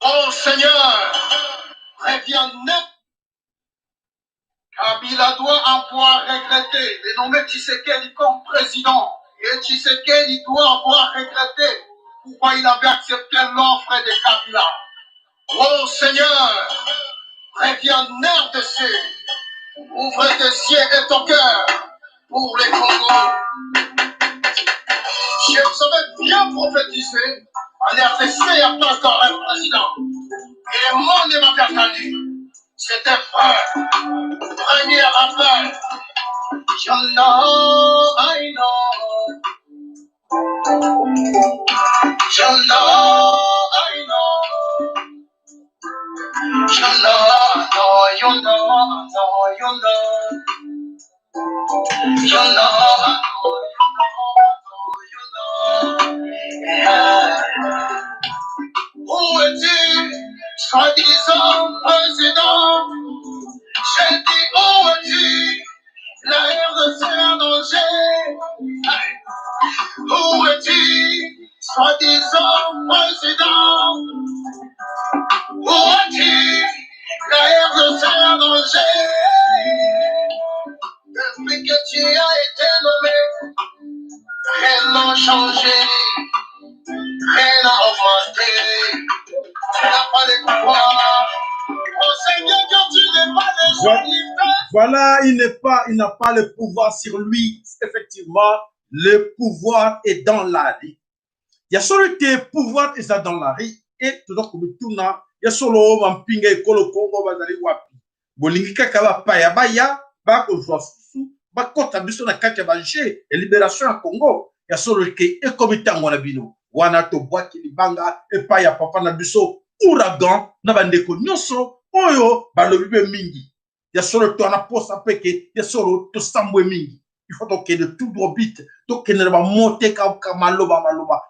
Oh Seigneur, reviens net. Kabila doit avoir regretté de nommer Tshisekedi comme président. Et Tshisekedi doit avoir regretté pourquoi il avait accepté l'offre de Kabila. Oh Seigneur, reviens net dessus. Ouvre tes yeux et ton cœur pour les Congo. Je vous avais bien prophétisé. En RDC, il n'y a pas encore un président. Et le monde m'avait entendu. C'était vrai. Premier appel. You know, I know. You know, I know. You know, you know, you know. You know, you know. Yeah. Où es-tu, soi-disant président? J'ai dit, où es-tu, la RDC en danger? Où es-tu, soi-disant président? Où es-tu, la RDC en danger? Depuis que tu as été nommé, rien n'a changé, rien n'a augmenté. Tu n'as pas les pouvoirs. Oh Seigneur, quand tu n'es pas les gens, voilà, il n'a pas le pouvoir sur lui. Effectivement, le pouvoir est dans la vie. Il y a solo que pouvoir est dans la vie et tout donc il y a solo vampinga et Congo bazali wapi. Bolingi kaka ba paya baya ba ko jwa susu ba kota biso na kaka ba jé et libération à Congo. Il y a solo que et comme tango na bino wana to bwaki libanga et paya papa na biso ouragan na bandeko nyonso oyo balobi mingi. Il y a solo to na posa peke, il y a solo to sambwe mingi. Il faut donc de tout droit vite. Donc il ne va monter qu'à maloba.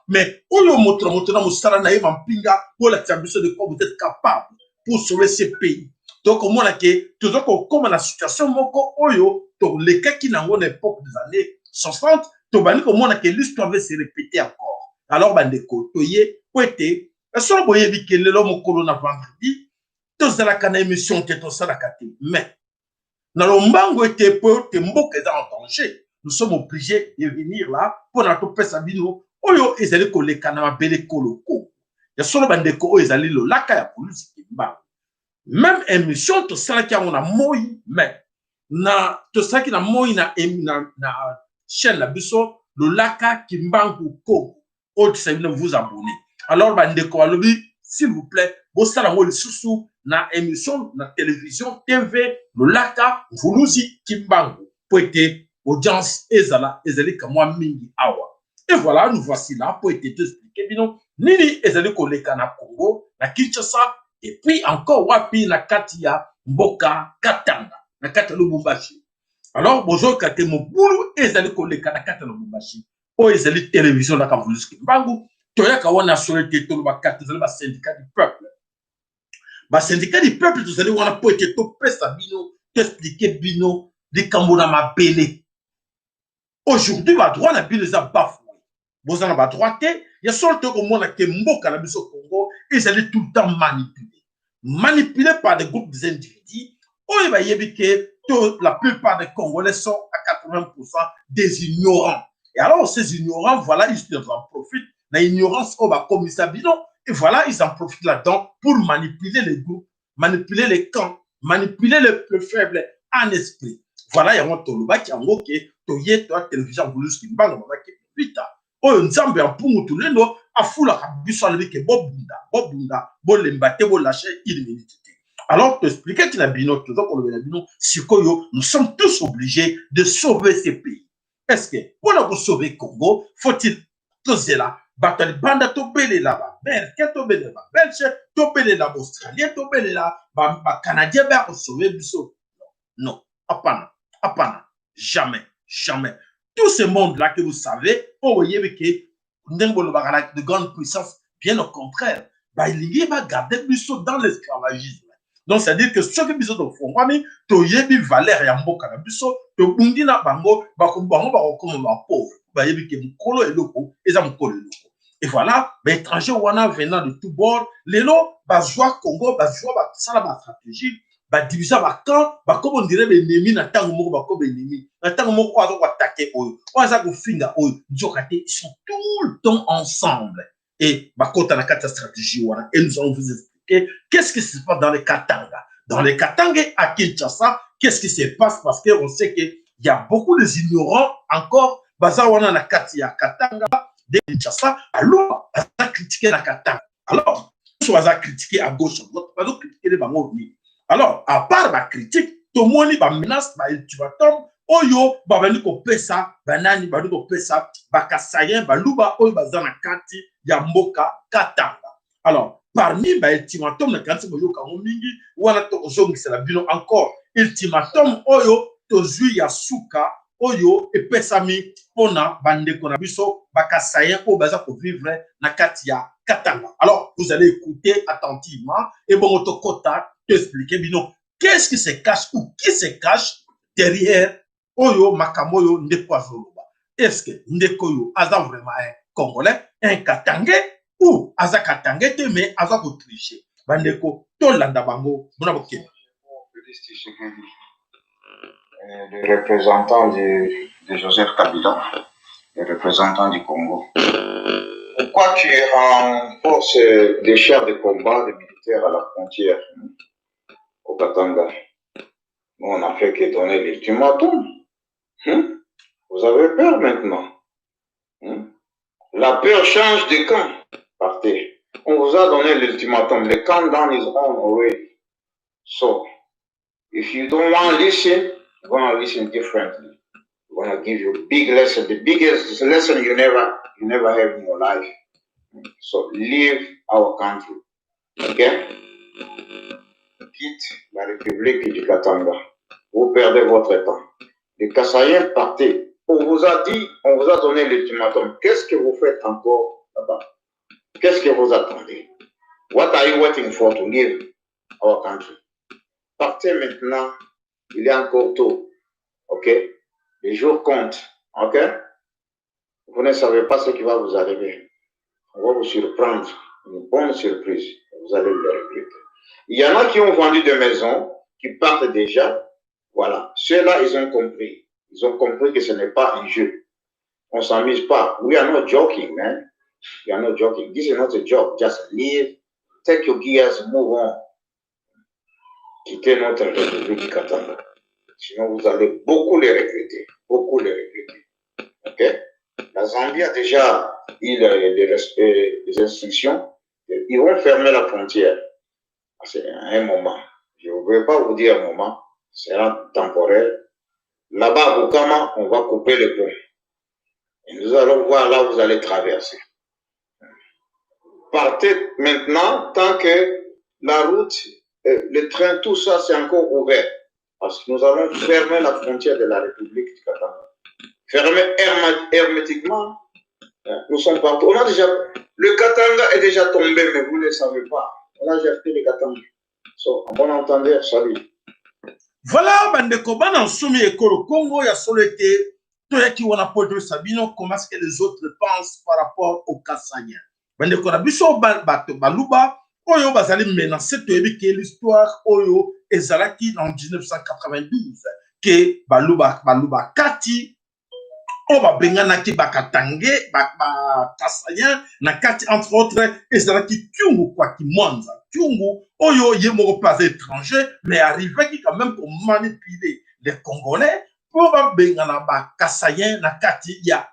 Mais où le montre na musala na yema pinga pour la ambition de quoi vous êtes capable pour sauver ces pays. Donc au moins que tout donc comme la situation moko oyo donc les cas qui n'ont l'époque des années 60 to bani au moins que l'histoire va se répéter encore. Alors bandeko toye poete so boye bikele lo mokolo na vendredi to zala kana émission que to sala kate mais dans le mbango était peu que mboka est en danger. Nous sommes obligés de venir là pour notre père Sabino. Oyo ezali koleka na mabele koloko. Ya solo bandeko oyo ezali lo laka ya police kimba. Même émission to sala ki on a moi mais na to sala ki na moi na chaîne la biso lo laka kimbangu ko. Oyo sabino vous abonner. Alors bandeko alobi s'il vous plaît, vous sala ngoli susu na émission na télévision TV le laka vuluzi kimbangu pour être audience ezali kamwa mingi awa. Et voilà, nous voici là pour être expliquer bino nini ezali koleka na Congo na Kinshasa et puis encore wapi na katia mboka Katanga na kata Lubumbashi. Alors bonjour kate mobulu ezali koleka na kata Lubumbashi o ezali télévision na vuluzi kimbangu toyaka wana solete to ba kata ezali ba syndicat du peuple. Bah, syndicat du peuple, vous allez voir pour être topé ça, bino, t'expliquer bino, des cambona ma belé. Aujourd'hui, ma droit n'a plus les bafoué. Vous en avez droit, il y a surtout au monde qui est mboka na biso Congo, ils allaient tout le temps manipuler. Manipulés par des groupes d'individus, on va y que la plupart des Congolais sont à 80% des ignorants. Et alors, ces ignorants, voilà, ils en profitent. L'ignorance, on va comme ça, bino. Et voilà, ils en profitent là-dedans pour manipuler les groupes, manipuler les camps, manipuler les plus faibles en esprit. Voilà, il y a un toloba qui a un mot qui est toye, toi, télévision, voulous, qui m'a qui est vita. Oh, une zambe en poum, tout le monde, a fou la cabusso avec bobunda, bolembate, bolaché, illimité. Alors, t'expliquer qu'il a bino, tout ça, qu'on le bino, Sikoyo, nous sommes tous obligés de sauver ces pays. Est-ce que, pour sauver Congo, faut-il toser là? Batali banda tobele là ba belge tobele ba belge tobele là australien tobele là ba canadien ba sauver biso non apana jamais tout ce monde là que vous savez on voyez que ndengolo ba de grande puissance bien au contraire ba il va garder biso dans l'esclavagisme. Donc c'est à dire que ce que biso do fond kwami to yebi valeur ya mboka na biso to bungi na bango ba ko bango ba ko ba pauvre ba yebi que mukolo eloko eza mukolo eloko. Et voilà, les étrangers venant de tous bords, les lots, bazwa Congo, bazwa ça la stratégie, diviser ba camp, comme on dirait les ennemis na tango moko ba comme ennemi, na tango moko on va attaquer oyo, on va ko finga oyo, ils sont tout le temps ensemble. Et ba kota na kata stratégie wana, et nous allons vous expliquer qu'est-ce qui se passe dans les Katanga. Dans les Katanga à Kinshasa, qu'est-ce qui se passe parce qu'on sait qu'il y a beaucoup de ignorants encore, baza wana na kati ya Katanga de Kinshasa, alors on a critiqué la Katanga. Alors, on a critiqué à gauche, on a critiqué les bangots. Alors, à part la critique, tout le monde va menace, ultimatum, oyo, babani ko pesa, banani, badu ko pesa, bakasayen, baluba, oyo bazana kati, ya mboka, Katanga. Alors, parmi les ultimatum, na kansi boyo kangomingi, wana to ozongi c'est la bino encore, ultimatum, oyo, tozui ya suka, oyo, epesami, pona, bande konabiso, bakasayen, oyo baza ko vivre, na kati ya Katanga. Alors, vous allez écouter attentivement, et bon, otokota, expliquer bino qu'est-ce qui se cache ou qui se cache derrière oyo makamoyo ndeko azoloba. Est-ce que ndeko yo aza vraiment un Congolais, un Katangais ou aza Katangais te mais aza ko tricher. Bandeko tolanda bango bona bokene. Le représentant de Joseph Kabila, le représentant du Congo. Pourquoi tu renforces des chars de combat des militaires à la frontière au Katanga? Nous, on n'a fait que donner l'ultimatum. Vous avez peur maintenant. La peur change de camp. Partez. On vous a donné l'ultimatum. The countdown is on already. So, if you don't want to listen, you're going to listen differently. We're going to give you a big lesson, the biggest lesson you never have in your life. So, leave our country. Okay? Quitte la République du Katanga. Vous perdez votre temps. Les Kassaïens, partez. On vous a dit, on vous a donné l'ultimatum. Qu'est-ce que vous faites encore là-bas? Qu'est-ce que vous attendez? What are you waiting for to leave our country? Partez maintenant. Il est encore tôt. OK? Les jours comptent. OK? Vous ne savez pas ce qui va vous arriver. On va vous surprendre. Une bonne surprise. Vous allez le regretter. Il y en a qui ont vendu des maisons, qui partent déjà. Voilà. Ceux-là, ils ont compris. Ils ont compris que ce n'est pas un jeu. On ne s'amuse pas. We are not joking, man. We are not joking. This is not a joke. Just leave. Take your gears, move on. Quittez notre République Katanga. Sinon, vous allez beaucoup les regretter. Beaucoup les regretter. OK? La Zambie a déjà eu des instructions. Ils vont fermer la frontière. C'est un moment. Je ne vais pas vous dire un moment. C'est temporaire. Là-bas, à Bukama, on va couper le pont. Et nous allons voir là où vous allez traverser. Partez maintenant tant que la route, le train, tout ça, c'est encore ouvert. Parce que nous allons fermer la frontière de la République du Katanga. Fermer hermétiquement. Nous sommes partout. On a déjà, le Katanga est déjà tombé, mais vous ne le savez pas. On a déjà fait le Katanga. So, en bon entendeur, salut. Voilà, bandeko, bana nsumi ekolo Congo ya solo ete toyaki wana poto sabino comment est-ce que les autres pensent par rapport au Kassaïen. Bandeko na biso bato baluba oyo bazali menacé toyebi ke l'histoire oyo ezalaki en 1992 ke baluba kati o babenganaki bakatange Kassaïen na kati entre autres ezalaki Kyungu kwa Kimwanza Kyungu oyo ye moko pas étranger mais arrivé qui quand même pour manipuler les Congolais pour bengana Kassaïen na kati ya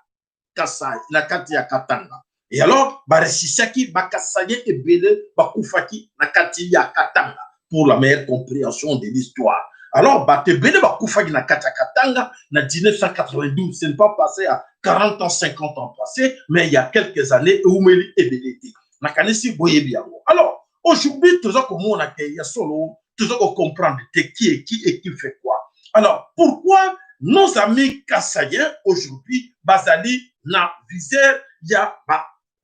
Kasai na kati ya Katanga. Et alors baresisaki Kassaïen ebele bakufaki na kati ya Katanga pour la meilleure compréhension de l'histoire. Alors batebele bakufaki na kati ya Katanga na 1992, ce n'est pas passé à 40 ans 50 ans passé mais il y a quelques années umeli ebelete na kanisi boyebi yango. Alors aujourd'hui, tout ça comme on a fait solo, tout ça qu'on comprend qui est qui et qui fait quoi. Alors, pourquoi nos amis Kassaïens aujourd'hui, Bazali, na visère, il y a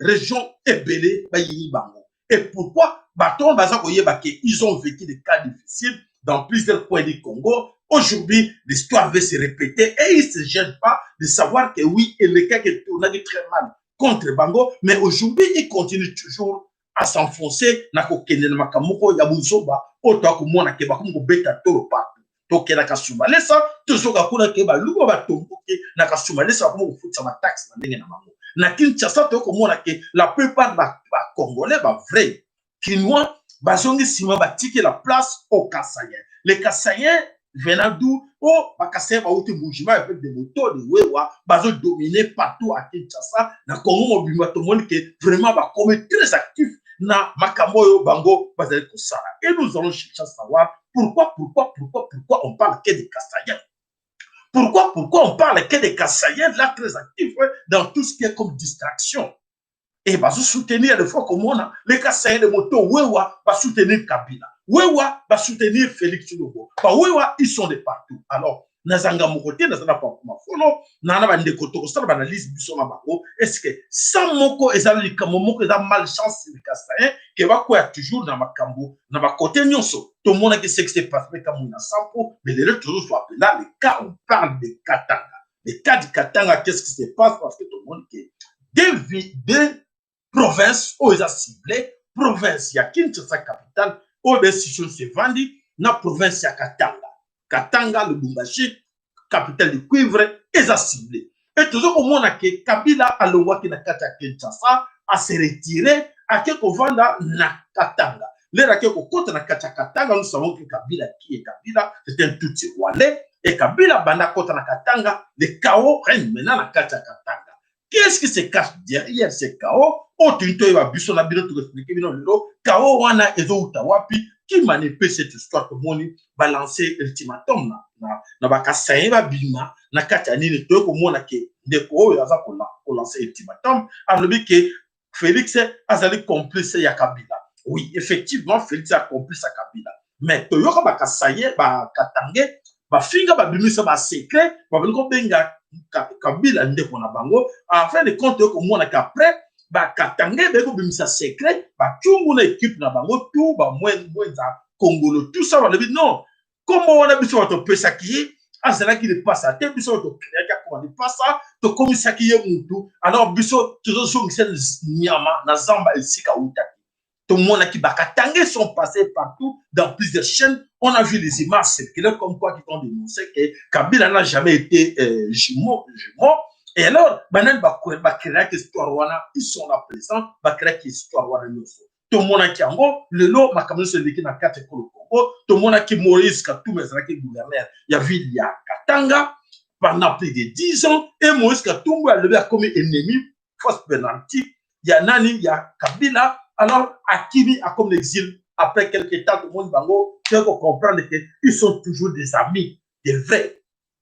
région Ebele, Bango. Et pourquoi Baton Bazakoye ils ont vécu des cas difficiles dans plusieurs coins du Congo. Aujourd'hui, l'histoire va se répéter et ils ne se gênent pas de savoir que oui, et le cas qui tourne très mal contre Bango, mais aujourd'hui, il continue toujours à s'enfoncer na kokende na makamoko ya buzoba oto ko mona ke ba ko beta tolo partout to ke na kasuma lesa toujours ka kuna ke ba luba ba tomboke na kasuma lesa ko futsa ma taxe na ndenge na bango na Kinshasa to ko mona ke la plupart ba congolais ba vrai kinois bazongi sima ba tiki la place au Kassayen les Kassayens venant d'où oh bakasé ba uti bougima avec des motos de wewa bazo dominer partout à Kinshasa na Congo mobimba to moni ke vraiment ba comme très actif na makambo bango bazali kosala et nous allons chercher à savoir pourquoi on parle que des Kassayens. Pourquoi on parle que des Kassayens là très actifs dans tout ce qui est comme distraction. Et va soutenir le fois comme on a les Kassayens de moto wewa va soutenir Kabila. Wewa va soutenir Félix Tshisekedi. Bah wewa ils sont de partout. Alors nazanga mokote nazana pa mafolo nana ba ndeko to kosala ba analyse biso na bango est-ce que sans moko ezali kamomoko eza malchance le Kassayens que va quoi toujours dans makambo na ba côté nyonso tout le monde qui sait que c'est passé comme na sampo mais les toujours soit là les cas on parle de Katanga les cas de Katanga qu'est-ce qui se passe parce que tout le monde qui deux provinces où ils ont ciblé province ya Kinshasa capitale où les situations se vendent na province ya Katanga, le Lubumbashi, capitale du cuivre, ils ont ciblé. Et toujours au monde que Kabila a le roi qui n'a qu'à Kinshasa à se retirer à quelque vanda na Katanga. Les raquets au côté na Katanga, nous savons que Kabila qui est Kabila, c'est un tout Rwandais. Et Kabila banda côté na Katanga, le chaos règne maintenant na Katanga. Qu'est-ce qui se cache derrière ce chaos? Oh, tu vas buisson la bino, tu expliquer bino le chaos wana ezo utawapi. Qui manipule cette histoire que mon balancer ultimatum na bakasaye ba bima na katani ne to ko mona ke de ko yaza ko lancer ultimatum alobi ke Félix azali complice ya Kabila. Oui, effectivement Félix a complice à Kabila. Mais to yoka bakasaye ba katange ba finga ba bimisa ba secret ba ko benga Kabila ndeko na bango en fin de compte ko mona qu'après ba katange beko bimisa secret ba chungu na équipe na bango tout ba mwenza Congolo tout ça va le non comment on a biso to pesa ki azala ki de passa te biso to créer ka comment de passa to komisa ki ye mutu alors biso toujours so ngisen nyama na zamba esika utaki tout le monde qui ba katange sont passés partout dans plusieurs chaînes on a vu les images circuler comme quoi qui ont dénoncé que Kabila n'a jamais été jumeau. Et alors, maintenant, bah créer une histoire wana, ils sont là présents, bah créer une histoire wana nyonso. Tout le monde qui ango, le lot, ma caméra se dit na quatre écoles au Congo, tout le monde qui Moïse, Katumé, qui gouverneur, il y a ville, il y a Katanga, pendant plus de 10 ans, et Moïse Katumé a levé comme ennemi, fausse penalty, il y a Nani, il y a Kabila, alors Akimi a comme l'exil, après quelques temps, tout le monde bango, il faut comprendre qu'ils sont toujours des amis, des vrais.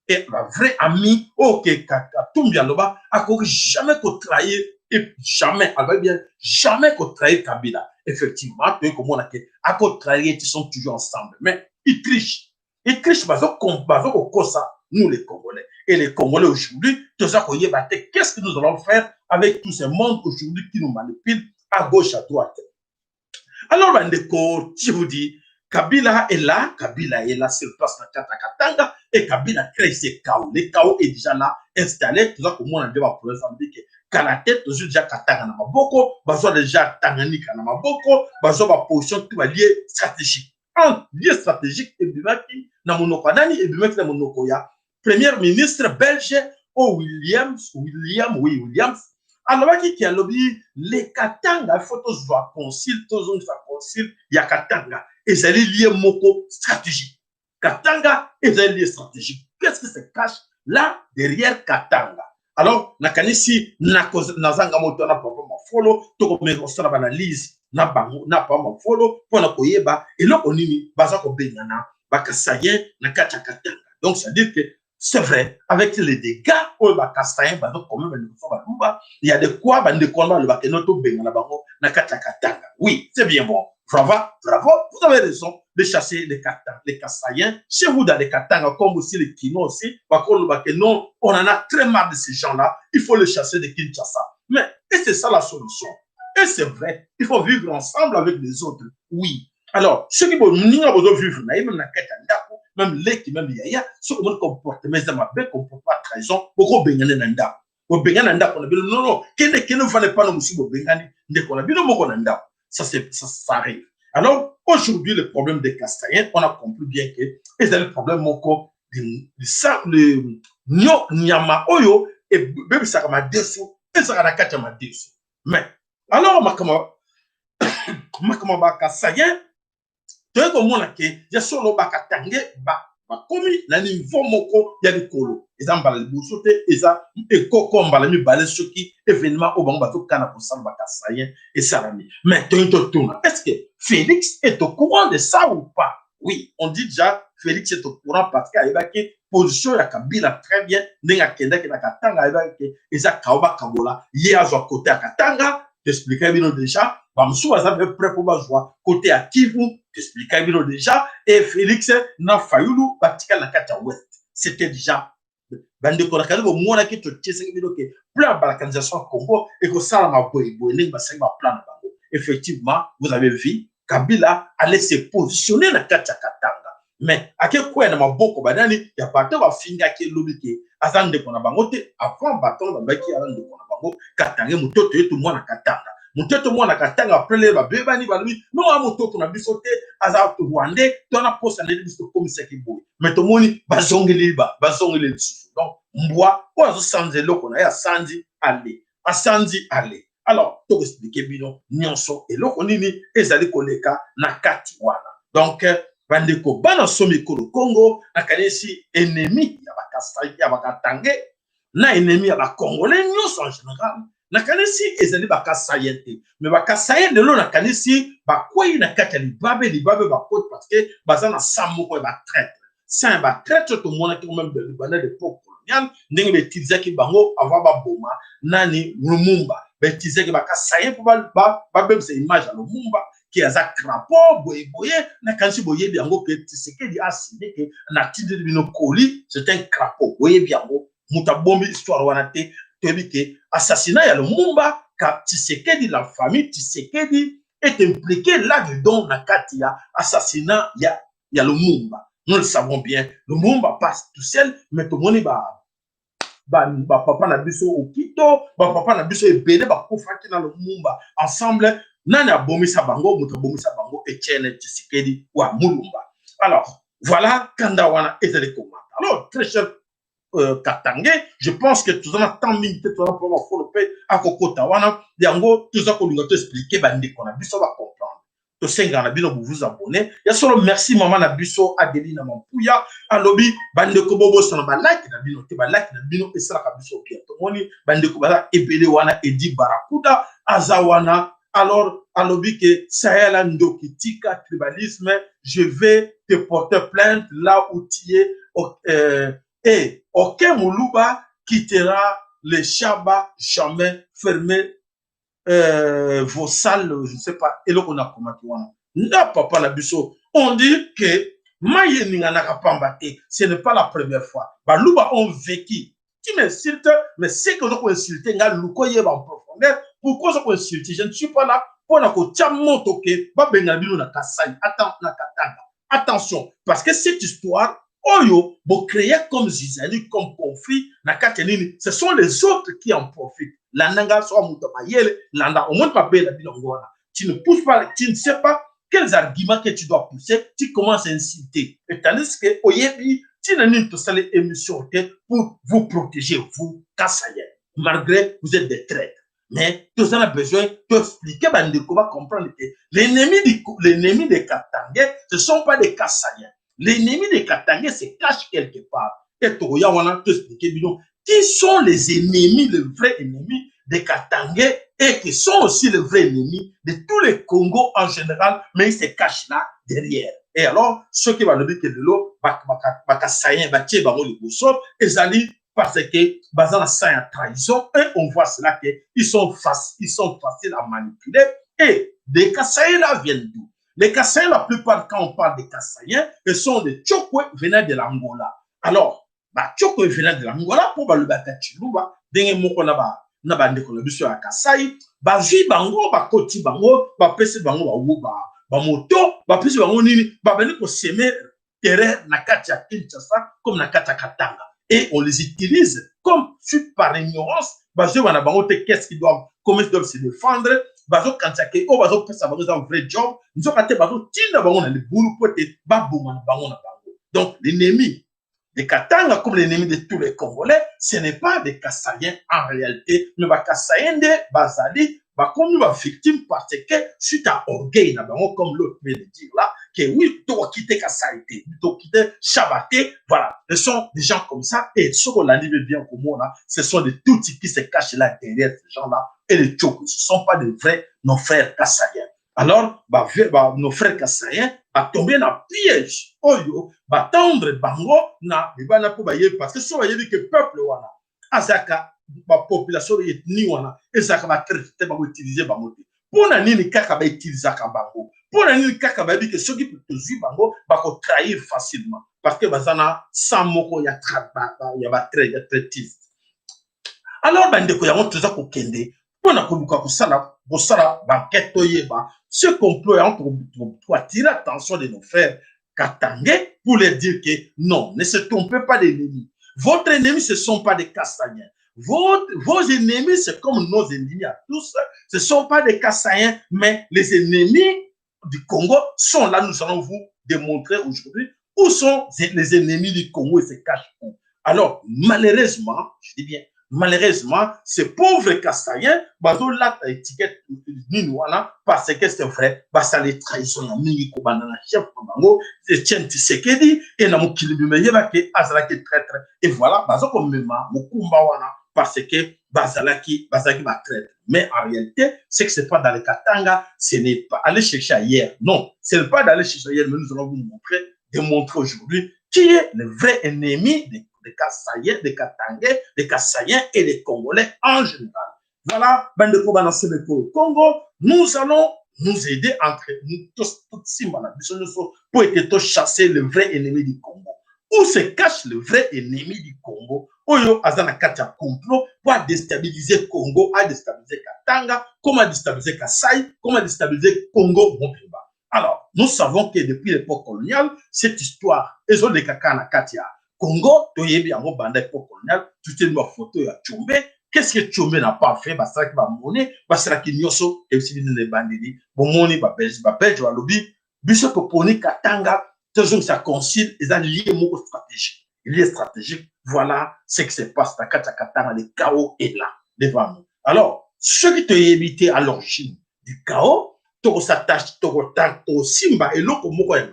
Et un vrai ami, ok, Katumbi Aloba, a jamais qu'on trahir, et jamais, alors bien, jamais qu'on trahir Kabila. Effectivement, tu es comme on a dit, à qu'on trahir, ils sont toujours ensemble. Mais ils trichent. Ils trichent, parce qu'on ça, nous les Congolais. Et les Congolais aujourd'hui, tout ça qu'on y est, qu'est-ce que nous allons faire avec tous ces mondes aujourd'hui qui nous manipulent à gauche, à droite? Alors, je vous dis, Kabila est là sur place de Katanga, et Kabila crée ce chaos. Le chaos est déjà là, installé, tout ça comme on a dit, pour l'instant, dit que Kanaté, toujours déjà Katanga na maboko, bazo déjà Tanganyika na maboko, bazo ba position tout va lié stratégique. Un lié stratégique, et bimaki, na monoko nani, et bimaki na monoko ya, premier ministre belge, Williams, alors qui a lobby les Katanga, il faut tous voir concile, tous ça concile, il y a Katanga. Et c'est lié moko stratégique. Katanga est lié stratégique. Qu'est-ce qui se cache là derrière Katanga? Alors, nakanisi nazanga moto na papa ma follow to ko me ko sala analyse na bango na papa ma follow pour na koyeba et là on nini baza ko bengana bakasaye na kacha Katanga. Donc ça dit que c'est vrai avec les dégâts au bakasaye baza quand même il y a de quoi bande combat le bakeno to bengana bango na kacha Katanga. Oui, c'est bien bon. Bravo, vous avez raison de chasser les Kassayens chez vous dans les Katanga, comme aussi les Kino aussi, parce que non, on en a très marre de ces gens-là, il faut les chasser de Kinshasa. Mais, et c'est ça la solution. Et c'est vrai, il faut vivre ensemble avec les autres, oui. Alors, ceux qui vont vivre, même les qui même yaya, ceux qui vont comporter, mais ça m'a bien comporté pas trahison, beaucoup de nanda. Bobengana ndako na bino. Non, kene fallait pas nous aussi bobengani ndeko na bino moko na ndako. Ça arrive. Alors, aujourd'hui, le problème des Kasaïens, on a compris bien que c'est le problème moko le nyama oyo et bébé ça ma desu et ça na kata ma desu. Mais alors makama ba Kasaïen to ko mona ke ya solo ba katange ba komi na niveau moko ya likolo eza mbala liboso te eza ekoko mbala mibale soki événement au bango bato kana pour ça ba Kasaïen et salami. Mais tourne. Est-ce que Félix est au courant de ça ou pas? Oui, on dit déjà Félix est au courant parce qu'il a une position ya Kabila très bien nenga kenda ke na katanga ebaki eza kaoba kabola ye azwa côté à Katanga t'expliquer bien déjà bamsou baza prêt pour bazwa côté à Kivu t'expliquer bien déjà et Félix na Fayulu batika na kata ouest c'était déjà bande ko nakali bo mona ki to tshese bino ke plan balkanisation Congo et que ça la maboy boy ba sa ba plan bango. Effectivement vous avez vu Kabila allait se positionner na kata Katanga. Mais à quel point na maboko badani ya bato ba finga ke lobiki azande kona bango te avant bato ba baki azande kona bango Katanga mutoto yetu mwana Katanga mutoto mwana Katanga après ba bebani ba lui non a mutoto na bisote aza to Rwandais to na posa na biso comme ça ki boy mais to moni bazongeli susu donc mbwa ko azo sanzelo kona ya sanzi aller alors to expliquer bino nyonso eloko nini ezali koleka na kati wana donc bandeko bana somi kolo Congo nakanisi ennemi ya bakasai ya bakatange na ennemi ya bakongolais nyonso en général nakanisi ezali bakasai te mais bakasai de lo nakanisi bakwei na kati ya libabe bakoti parce que baza na samoko ba traître saint ba traître to mona ki même de Libanais de l'époque coloniale ndenge betizaki bango avant baboma nani Lumumba betizaki bakasai pour ba bebisa image ya Lumumba qui a za crapaud boye na kansi boye biango que Tshisekedi a signé que na titre de bino koli c'est un crapaud boye biango muta bombi histoire wana te tebi que assassinat ya Lumumba ka Tshisekedi la famille Tshisekedi est impliqué là-dedans na kati ya assassinat ya Lumumba. Nous le savons bien, Lumumba passe tout seul mais tout monde papa na biso okito papa na biso ebele bakufaki na Lumumba ensemble nani abomisa bango muto abomisa bango Etienne Tshisekedi wa Mulumba. Alors voilà kanda wana ezali komata. Alors très cher Katangé, je pense que tout ça tant limité tout ça pour ma follower à kokota wana yango tout ça ko linga to expliquer bande ko na biso ba comprendre. To senga na bino vous abonner. Ya solo merci maman na biso Adeline Mampuya alobi bande ko bobo sana ba like na bino te ba like na bino esala ka biso bien. To moni bande ko bala ebele wana Edi Barakuda azawana. Alors, alobi que Sahel Ndokitika tribalisme, je vais te porter plainte là où tu es. Et aucun Moulouba quittera les Shabbat jamais fermé vos salles, je ne sais pas. Et là, on a commenté. Non, papa Nabiso, on dit que Maye Ninganaka Pambate, ce n'est pas la première fois. Balouba ont vécu. Tu m'insultes, mais c'est que je peux insulter, en profondeur. Pourquoi je peux insulter? Je ne suis pas là pour attention, parce que cette histoire, Oyo, vous créez comme Zizani, comme conflit, ce sont les autres qui en profitent. L'andanga soit moutamayel, l'anda, au moins pas belle la bilangona. Tu ne pousses pas, tu ne sais pas quels arguments que tu dois pousser, tu commences à insulter. Et tandis que, Oyebi, tu n'as pas salé émission pour vous protéger, vous, Kassayen, malgré vous êtes des traîtres. Mais tout ça a besoin d'expliquer, on va comprendre que l'ennemi des Katangais, ce ne sont pas des Kassayen. L'ennemi des Katangais se cache quelque part. Et Toya, on a expliqué, qui sont les ennemis, les vrais ennemis des Katangais et qui sont aussi les vrais ennemis de tous les Congos en général, mais ils se cachent là derrière. Et alors, ceux qui vont nous dire que de l'eau, Kassayen, Ezali, parce que basant ça en trahison et on voit cela que ils sont faciles à manipuler et des Kassaïens là viennent d'où? Les Kassaïens, la plupart quand on parle des Kassaïens, ils sont des Tchokwe venant de l'Angola. Alors, Tchokwe venant de l'Angola pour le Batachilouba, dengue moko na ba ndeko na biso ya Kasai, ba vi bango ba koti bango, ba pese bango ba moto, ba pese bango nini, ba bani ko semer terrain na kati ya Kinshasa comme na kati ya Katanga. et on les utilise comme suite par ignorance. Qu'est-ce qu'ils doivent, comment ils doivent se défendre. Bazo kanchake o bazo pesa bazo un vrai job. Nous avons été bazo tina bango na le boulot pour te baboma na bango na bango. Donc l'ennemi des Katanga comme l'ennemi de tous les Congolais, ce n'est pas des Kassaïens en réalité, mais des Kassaïens de Bazali, comme nous victimes parce que suite à orgueil, comme l'autre vient de dire là, que oui, tu dois quitter Kassaïté, tu dois quitter Shabaté, voilà, ce sont des gens comme ça, et ce qu'on a dit bien comme moi là, ce sont des Tutsis qui se cachent là derrière ces gens-là, et les Tchokos, ce ne sont pas des vrais, nos frères Kassaïens. Alors, nos frères Kassaïens va tomber dans le piège. Oyo, va tendre bango na bibana pour bayer parce que si on dit que peuple wana, azaka la population ethnie wana, ezaka va traiter ba utiliser bango. Pour na nini kaka ba utiliser ka bango. Pour na nini kaka ba dit que ceux qui peuvent te bango ba ko trahir facilement parce que bazana sans moko ya très triste. Alors bandeko ya monte za ko kende pona koluka kosala banquette oyeba ce complot pour attirer l'attention de nos frères Katangais pour leur dire que non, ne se trompez pas d'ennemis. Votre ennemi, ce ne sont pas des Kassaïens. Vos ennemis, c'est comme nos ennemis à tous. Ce ne sont pas des Kassaïens, mais les ennemis du Congo sont là. Nous allons vous démontrer aujourd'hui où sont les ennemis du Congo et se cachent où. Alors, malheureusement, je dis bien, malheureusement, ces pauvres Kassaïens, bazo la étiquette Ninouana, parce que c'est vrai, ça les trahison ya mingi ko banana chef bango, c'est Tien Tshisekedi et na mukili bimeyeba ke azalaki traître et voilà, bazo comme mema mukumba wana parce que bazalaki ba traître. Mais en réalité, c'est que c'est pas dans le Katanga, ce n'est pas aller chercher ailleurs. Non, ce n'est pas d'aller chercher ailleurs, mais nous allons vous démontrer aujourd'hui qui est le vrai ennemi des Kassaïens, des Katangais, des Kassaïens et des Congolais en général. Voilà, bande de Congo, nous allons nous aider entre nous tous, pour être chasser le vrai ennemi du Congo. Où se cache le vrai ennemi du Congo? Oyo azana katia complot pour déstabiliser Congo, à déstabiliser Katanga, comment déstabiliser Kassai, comment déstabiliser Congo, Mopimba. Alors, nous savons que depuis l'époque coloniale, cette histoire, ils ont des kakana katia. Congo, tu es bien au bande époque coloniale, tu te vois photo à Tchombe. Qu'est-ce que Tchombe n'a pas fait? Parce qu'il va monnaie, parce qu'il nyoso, et aussi les bandits, bon monnaie, belge, va lobby, biso poponi Katanga, toujours ça concile, ils ont lié mon stratégique. Il est stratégique. Voilà ce qui se passe dans Katanga, le chaos est là, devant nous. Alors, ceux qui t'ont évité à l'origine du chaos, tu s'attaches, tu simba, et l'autre mot est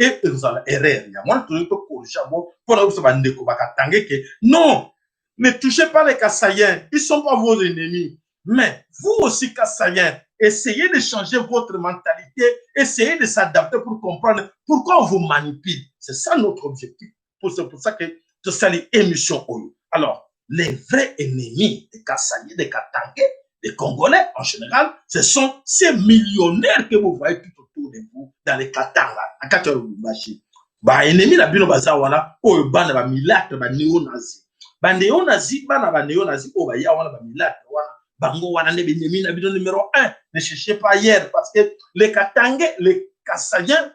et nous allons errer. Moi, je te corrige pour la que non, ne touchez pas les Kassaïens, ils ne sont pas vos ennemis. Mais vous aussi, Kassaïens, essayez de changer votre mentalité, essayez de s'adapter pour comprendre pourquoi on vous manipule. C'est ça notre objectif. C'est pour ça que c'est ça les émissions. Alors, les vrais ennemis des Kassaïens, des Katangais, des Congolais en général, ce sont ces millionnaires que vous voyez tout autour de vous dans les Katanga. Bah, ennemi la bino bazawana, oh, bana ba milate, ba néo-nazi. Ba néo-nazi, bana ba néo-nazi, oh, ba ya wana ba milate, wana. Bango wana ne ennemi la bino numéro 1. Ne cherchez pas hier, parce que les Katangais, les Kassaïens,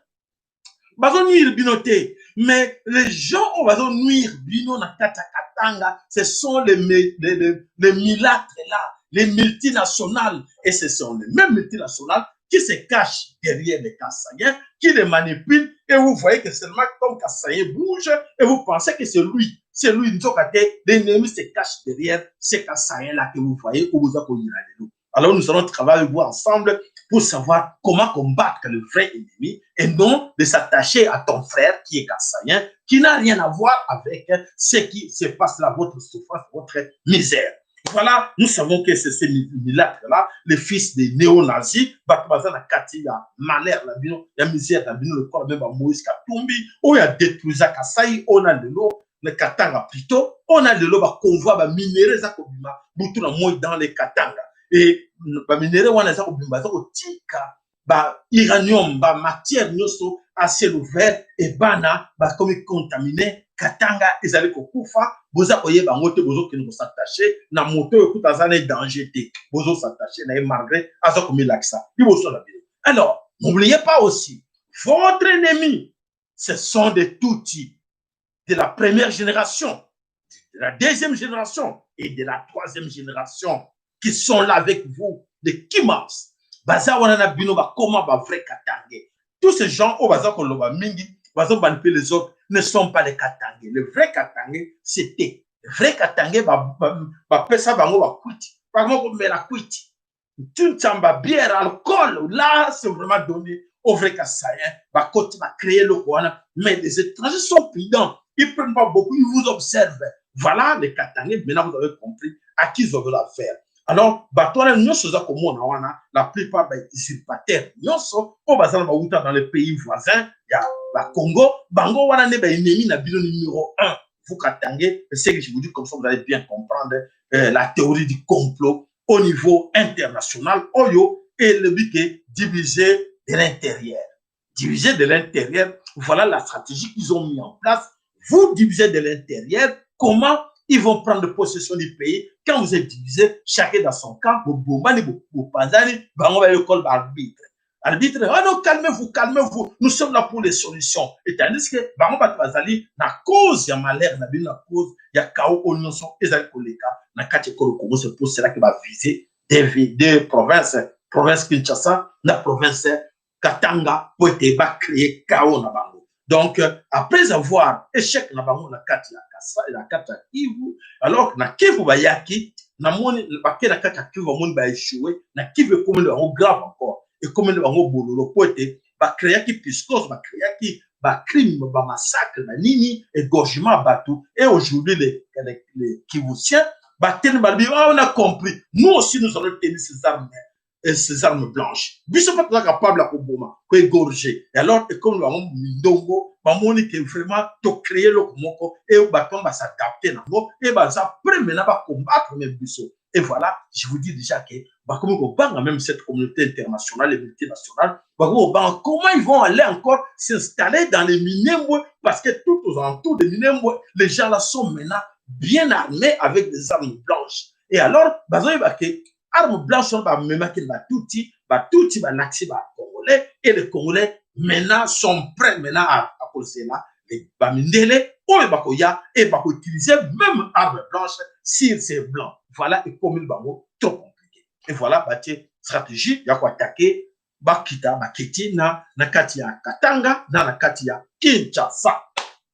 bazo nuire binoté. Mais les gens ont bazo nuire bino na Katanga, ce sont les milates là, les multinationales. Et ce sont les mêmes multinationales qui se cachent derrière les Kassaïens, qui les manipulent, et vous voyez que seulement comme Kassaïen bouge, et vous pensez que c'est lui, l'ennemi se cache derrière ces Kassaïens-là que vous voyez, où vous avez. Alors nous allons travailler vous ensemble pour savoir comment combattre le vrai ennemi, et non de s'attacher à ton frère qui est Kassaïen, qui n'a rien à voir avec ce qui se passe là, votre souffrance, votre misère. Voilà, nous savons que c'est ces milâtres-là, les fils des néo-nazis, Batouazana Kati, Malher, la misère, le corps même à Moïse Katumbi, on a détruit Kassai, on a de l'eau, le Katanga plutôt, on a de l'eau, convoi, minerais, Zakobima, Boutouna Moïse dans les Katanga. Et minerais, on a Zakobima, Zakotika, iranium, matière, nyoso, à ciel ouvert, et bana, comme contaminé, Katanga, ils allaient Kokufa, boza oye bangote bozo qui nous s'attacher, na moto écoute azane danger té, bozo s'attacher, na malgré azo comme l'axa. Alors, n'oubliez pas aussi, votre ennemi, ce sont des Tutsis de la première génération. de la deuxième génération et de la troisième génération qui sont là avec vous, de Kimars. Baza wana bino ba comment ba vrai Katangais. Tous ces gens au baza koloba mingi, baza manipuler les autres ne sont pas les Katangais. Le vrai Katangais c'était le vrai Katangais ba pesa bango ba kwiti. Par exemple mais la kwiti. Tu t'amba bière alcool là c'est vraiment donné au vrai Kassaïen. Ba côté ba créer le Rwanda mais les étrangers sont prudents. Ils prennent pas beaucoup, ils vous observent. Voilà les Katangais, maintenant vous avez compris à qui ils ont l'affaire. Alors, batouana nyonso za komona wana, la plupart des usurpateurs nyonso o bazana bauta dans les pays voisins, ya la Congo, bango wana ne ba ennemi na bino numéro 1. Vous Katangais, c'est que je vous dis comme ça vous allez bien comprendre la théorie du complot au niveau international. Oyo et le but est diviser de l'intérieur. Diviser de l'intérieur, voilà la stratégie qu'ils ont mis en place. Vous divisez de l'intérieur, comment ils vont prendre possession du pays. Quand vous êtes divisé, chacun dans son camp, vous bombardez, vous panzani, on va l'école d'arbitre. Arbitre, oh non, calmez-vous, calmez-vous. Nous sommes là pour les solutions. Et tandis que, on va passer la cause, il y a malheur, la cause, il y a chaos, on nous sommes, et ça, na kati ko Congo, c'est pour cela qu'il va viser des provinces, province Kinshasa, la province Katanga, pour être créer chaos na bango. Donc, après avoir échec na bango na kati ya Kasa et la kati ya Kivu, alors na Kivu bayaki, na moni baké na kati ya Kivu moni ba échoué, na Kivu comme le grave encore et comme le bango bololo pour être ba créer qui piscos, ba créer qui ba crime, ba massacre na nini, égorgement bateau et aujourd'hui les Kivusiens ba tenu balbi, on a compris. Nous aussi nous allons tenir ces armes blanches. Ils ne sont pas capables à Koboma, à égorger. Et alors, comme nous avons Mindongo, Mamoni qui est vraiment de créer le Komoko, et au bâton va s'adapter, et va après maintenant va combattre mes bisous. Et voilà, je vous dis déjà que, comme on va même cette communauté internationale et multinationale, comment ils vont aller encore s'installer dans les Minembwe, parce que tout aux alentours des Minembwe, les gens là sont maintenant bien armés avec des armes blanches. Et alors, armes blanches sont même qui va l'accès congolais et les Congolais maintenant sont prêts maintenant à causer là les bamindele ou les bakoya et va utiliser même armes blanches si c'est blanc. Voilà et comme il va trop compliqué. Et voilà bâti stratégie ya ko attaquer bakita bakiti na kati ya Katanga na kati ya Kinshasa.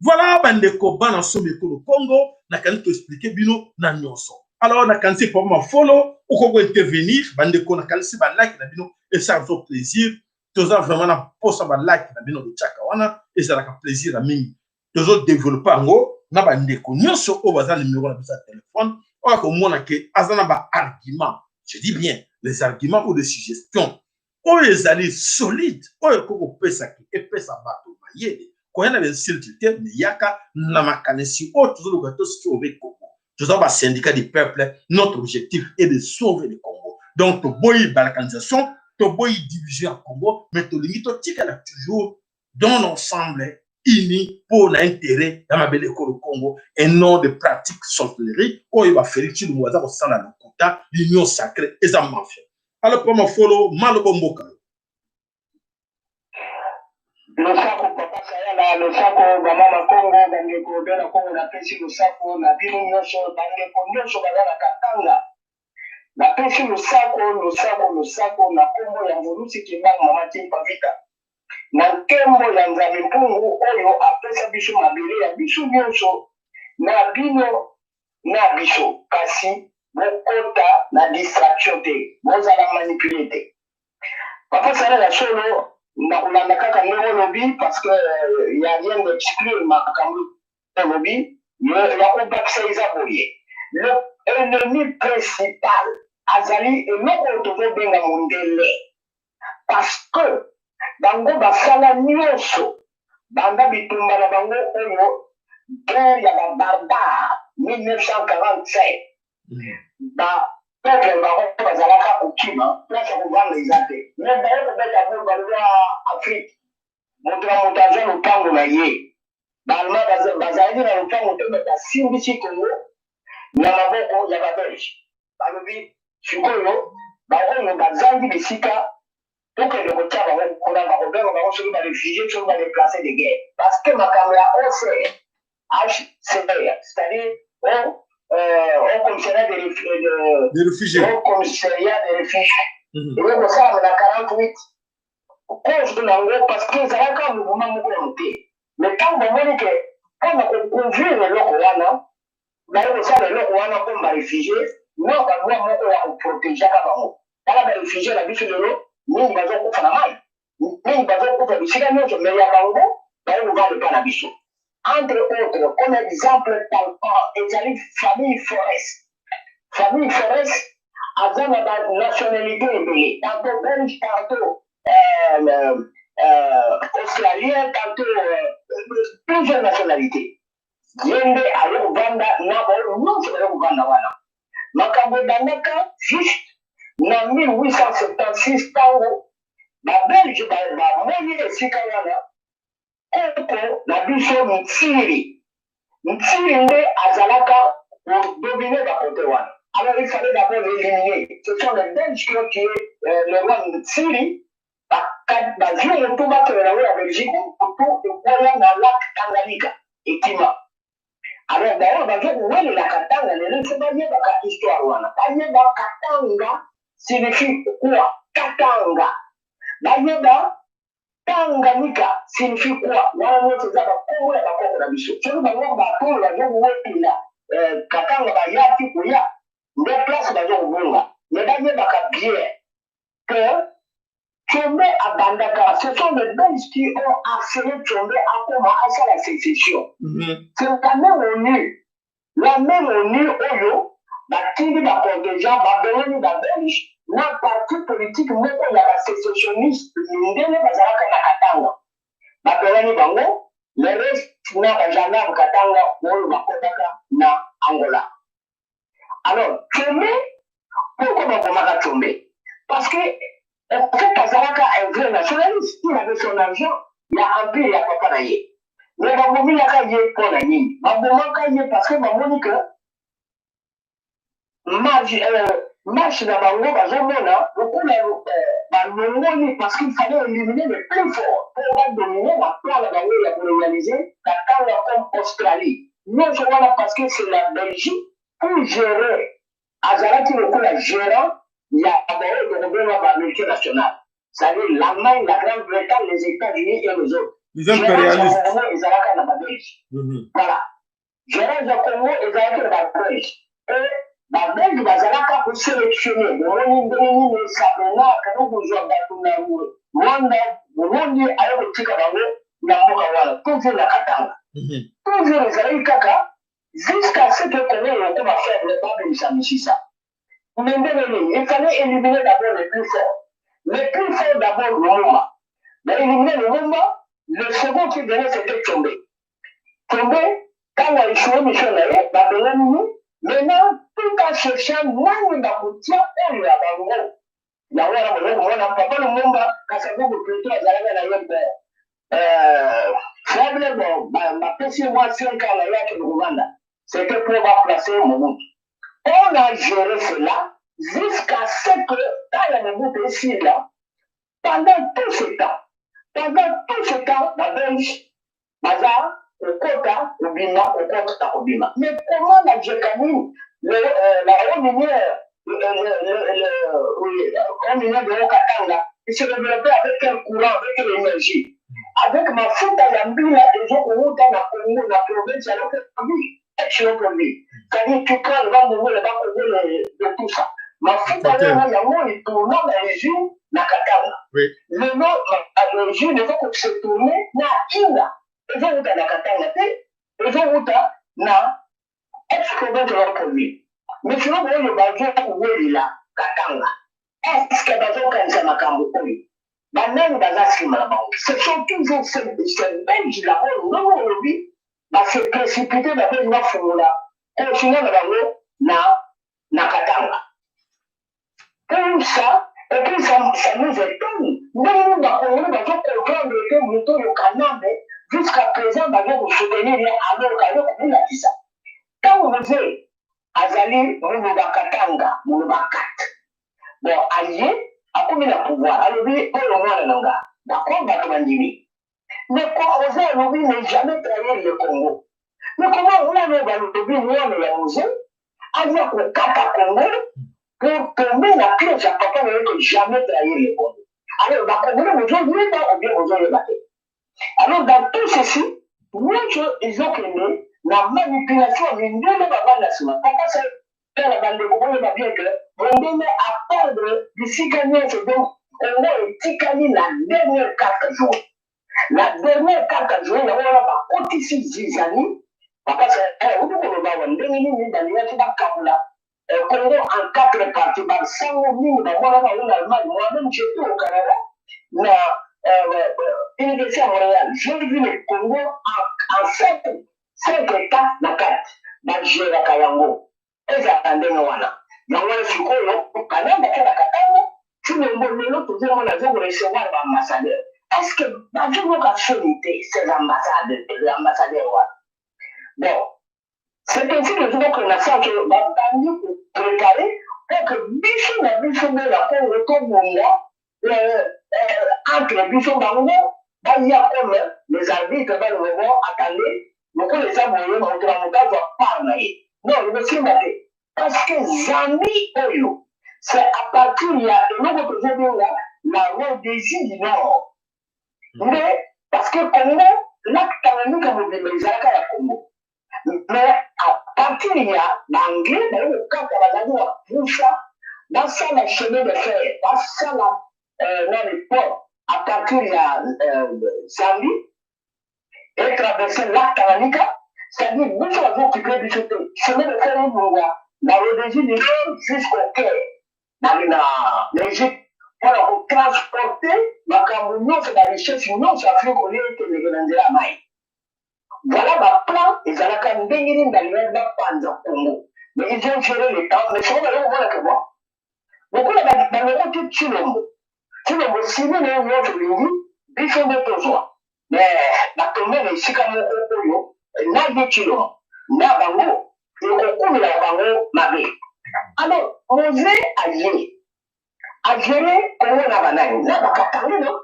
Voilà bandeko bana somme ko le Congo na kan to expliquer bino na nyonso. Alors, on a quand pour moi follow, ou qu'on intervenir, bande qu'on a calcé ba like na bino et ça fait plaisir. Tous vraiment na post ba like na bino de chakawana et ça a plaisir à mimi. Tous autres développeurs ngo na bande ko nyonso o baza numéro na bisa téléphone, o ko mona ke azana ba argument. Je dis bien les arguments ou des suggestions. O les alliés solides, o ko pesa ki et pesa bato bayede. Ko yana be siltité mais yaka na makanesi o toujours le gato sauver Congo. Nous avons un syndicat du peuple. Notre objectif est de sauver le Congo. Donc, tu as une balkanisation, tu as une division en Congo, mais tu as toujours dans l'ensemble unis pour l'intérêt dans la belle école au Congo et non de pratiques sorcellerie où il va faire le mois au sein de la l'union sacrée et ça mafia. Alors, pour me follow, Malobomboka. Le sako papa sayala le sako bamama Congo bandeko bena Congo na pesi le sako na bino nyonso bandeko nyonso bazala Katanga na pesi le sako na kombo ya Mvolusi Kimbangu mama Timpa Vita na nkembo ya Nzambe Mpungu oyo apesa biso mabele ya biso nyonso na bino na biso kasi bokota na distraction te bozala manipulé te papa sayala solo na kulanda kaka ndenge lobi parce que y a rien d'exclure makambo lobi ya kobakisa eza boye l'ennemi principal azali eloko tozobenga mondele parce que bango basala nyonso banda bitumba na bango oyo guerre ya babarbare 1947 peuple bango bazalaka kokima place kovanda eza te me baye kobeta bo balwa afrique moto na moto azwa lopango na ye balma bazalaki na lopango te me basimbisi kongo na maboko ya babelge balobi sikoyo baoyo bazangi bisika tokende kotia bango kuna bakobenga bango soki barefugie soki badeplace de guerre parce que makambo ya OCR HCR c'est-à-dire au commissariat des réfugiés. Au commissariat des réfugiés. Et on ça dans 48. Cause de l'anglais parce que ça a quand même moment monté. Mais quand on voit que quand on conduit le Rwanda, on ça le Rwanda comme réfugié, non on doit mon protéger avant. Quand les réfugiés la vie sur le nous va donc faire mal. Nous va donc faire si la nous mais il y a bango, on va le cannabis. Entre autres, comme exemple, il famille Forest. Famille Forest a la nationalité ébélée. Tantôt belge, tantôt australien, tantôt plusieurs nationalités. Yende à l'Ouganda, non, c'est l'Ouganda, voilà. Makambo Danaka, juste, en 1876, tango, la Belge, moyen Sikawana, contre la bicho Mtsiri. Mtsiri nde Azalaka pour dominer la côté one. Alors il fallait d'abord l'éliminer. Ce sont les Belges qui ont tué le roi Mtsiri. Bazio Moutouma qui est là en Belgique, autour de Koya dans le lac Tanganyika et Kima. Alors d'ailleurs, Bazio Moutouma la Katanga, les gens ne savent pas l'histoire wana. Bayeba Katanga signifie quoi? Katanga. Bayeba Tanganyika signifie quoi? Wana wote za Bakongo ya Bakongo na biso. Soki bango bato bazo kuwekila Katanga bayaki kuya nde place bazo kubunga. Mais bayebaka bien que Tchombe à Bandaka, ce sont les Belges qui ont assuré Tchombe à comment à la sécession. C'est la même ONU, Oyo, la Tini va protéger, va donner la Belge, la parti politique, mais il y a la sécessionniste, l'Indéne, va s'arrêter à Katanga. Va donner Bango, le reste, n'a pas jamais à Katanga, ou va Kodaka, na Angola. Alors, Tchombe, pourquoi on va Tchombe? Parce que, en fait, Kazalaka est un vrai nationaliste. Il avait son argent. Il y a un peu, il y a pas pareil. Mais Baboumi n'a qu'à y être pour la ligne. Baboumi n'a qu'à y être parce que Baboumi que marche dans Bango, Bazomona, beaucoup de parce qu'il fallait éliminer les plus forts. Pour dominer la plan de Bango, il a colonialisé la Tanga comme Australie. Non seulement parce que c'est la Belgique pour gérer. Azalaki le coup la gérant. Il y a d'abord le gouvernement multinational. C'est-à-dire l'Allemagne, la Grande-Bretagne, les États-Unis et les autres. Les impérialistes. Voilà. Gérant du Congo, ils ont la Belge. Et la Belge, Bazalaka pour sélectionner. Le Rwanda, le Sabena, le Rwanda, avec le Tikabango, Namokawala, toujours la Katanga. Toujours les Aïe Kaka, jusqu'à ce que Congo va faire le Babel de Samisisa. Il fallait éliminer d'abord les plus forts. Les plus forts d'abord le Lumumba. Mais éliminer le Lumumba, le second qui venait c'était Tchombe. Tchombe, quand il a échoué Michel Naye, maintenant, tout en cherchant, moi, on a poussé on lui a abandonné. Il y a un papa le Lumumba, quand ça vous plutôt, vous allez la faible, ma PC, moi, 5 ans, là, que le Rwanda. C'était pour placer mon monde. On a géré cela jusqu'à ce que, dans la Mobutu ici, là, pendant tout ce temps, la Belge, Baza, au Kota, au Bima, au Kota, au Bima. Mais comment la Djekani, la haut minière, le minière de Okatanga, il se développait avec quel courant, avec quelle énergie? Avec ma faute à Yambila, ils ont eu dans la province, alors que excellent produit. C'est-à-dire, tu prends le vent de le bas de tout ça. Ma faute à Yambila, il tourne dans la région, la Katanga. Le nom, la région, il faut que se tourne, na Inga. Ils ont eu dans la Katanga, ils ont eu dans ex-province de leur produit. Mais sinon, le bateau, où est là, Katanga? Est-ce que le bateau, quand c'est ma cambouri? Ce sont toujours ces Belges là-bas, non, aujourd'hui, se précipiter dans le Nafula, continuer na Katanga. Pour ça, et puis ça nous étonne. Nous, on va comprendre que nous sommes au Canada, jusqu'à présent, nous allons soutenir alors qu'on a dit ça. Quand on veut, Azali, nous Katanga, nous bon, allié, à combien de pouvoir? Alors, oui, on le voit là, d'accord, Batouandini. Mais quoi, Oza, lui, n'a jamais trahi le Congo. Mais comment on a le bien de la musée, il y a pour Kata Congo, pour tomber la pièce à papa ne jamais trahir les Congolais. Alors, la Congolais, vous avez pas ou bien vous avez battu. Alors, dans tout ceci, nous, ils ont créé la manipulation de nous, les babas nationaux. Papa, c'est la bande de Congolais, va bien que, on met à perdre d'ici gagner ce don. On a été gagné la dernière 4 jours. La dernière 4 jours, on a côté 6 années. Papa, c'est un peu de la bande de Kabula. Congo en 4 parties, par 100 000, moi, en Allemagne, moi-même, j'étais au Canada. Université à Montréal, j'ai vu le Congo en 5 États na 4. Dans la Kayango. Et j'attendais Noana. Noana, je suis au Canada, à la Katanga. Tu me montres toujours mon avion pour recevoir l'ambassadeur. Est-ce que dans une opportunité, c'est l'ambassadeur? Bon, c'est ainsi que je vois que la santé va préparer pour que Bichon a vu de la Congo comme moi. Entre Bichon Bango, il y a comme les arbitres dans le moment, attendez, donc les amoureux, mon grand doit parler. Non, je me suis maté. Parce que Zami Oyo, c'est à partir de là, et nous représentons là, la Rhodésie du Nord. Mais, parce que Congo, l'acte canonique a mobilisé la Congo. Mais à partir de là, l'anglais, quand on va dire Boucha, dans ça, le chemin de fer, dans ça, dans les ports, à partir de Zambie, et traverser l'acte Tanganyika, c'est-à-dire, nous avons occupé du chemin de fer, la Rhodésie du Nord jusqu'au Caire, dans l'Égypte, pour transporter la Cameroun, c'est la richesse, non, c'est l'Afrique, au lieu de les la maille. Voilà ma plan, ils allaient quand même bénir dans le Congo. Mais ils ont géré le temps, mais c'est vrai, on voit que moi. Beaucoup dans le côté de Chilombo. Chilombo, si nous avons notre ligne, ils sont de besoin. Mais la commune est si comme au n'a de Chilombo, n'a bango, et au coup de la bango, ma vie. Alors, on veut agir. À gérer, on a banane, n'a pas qu'à parler, non?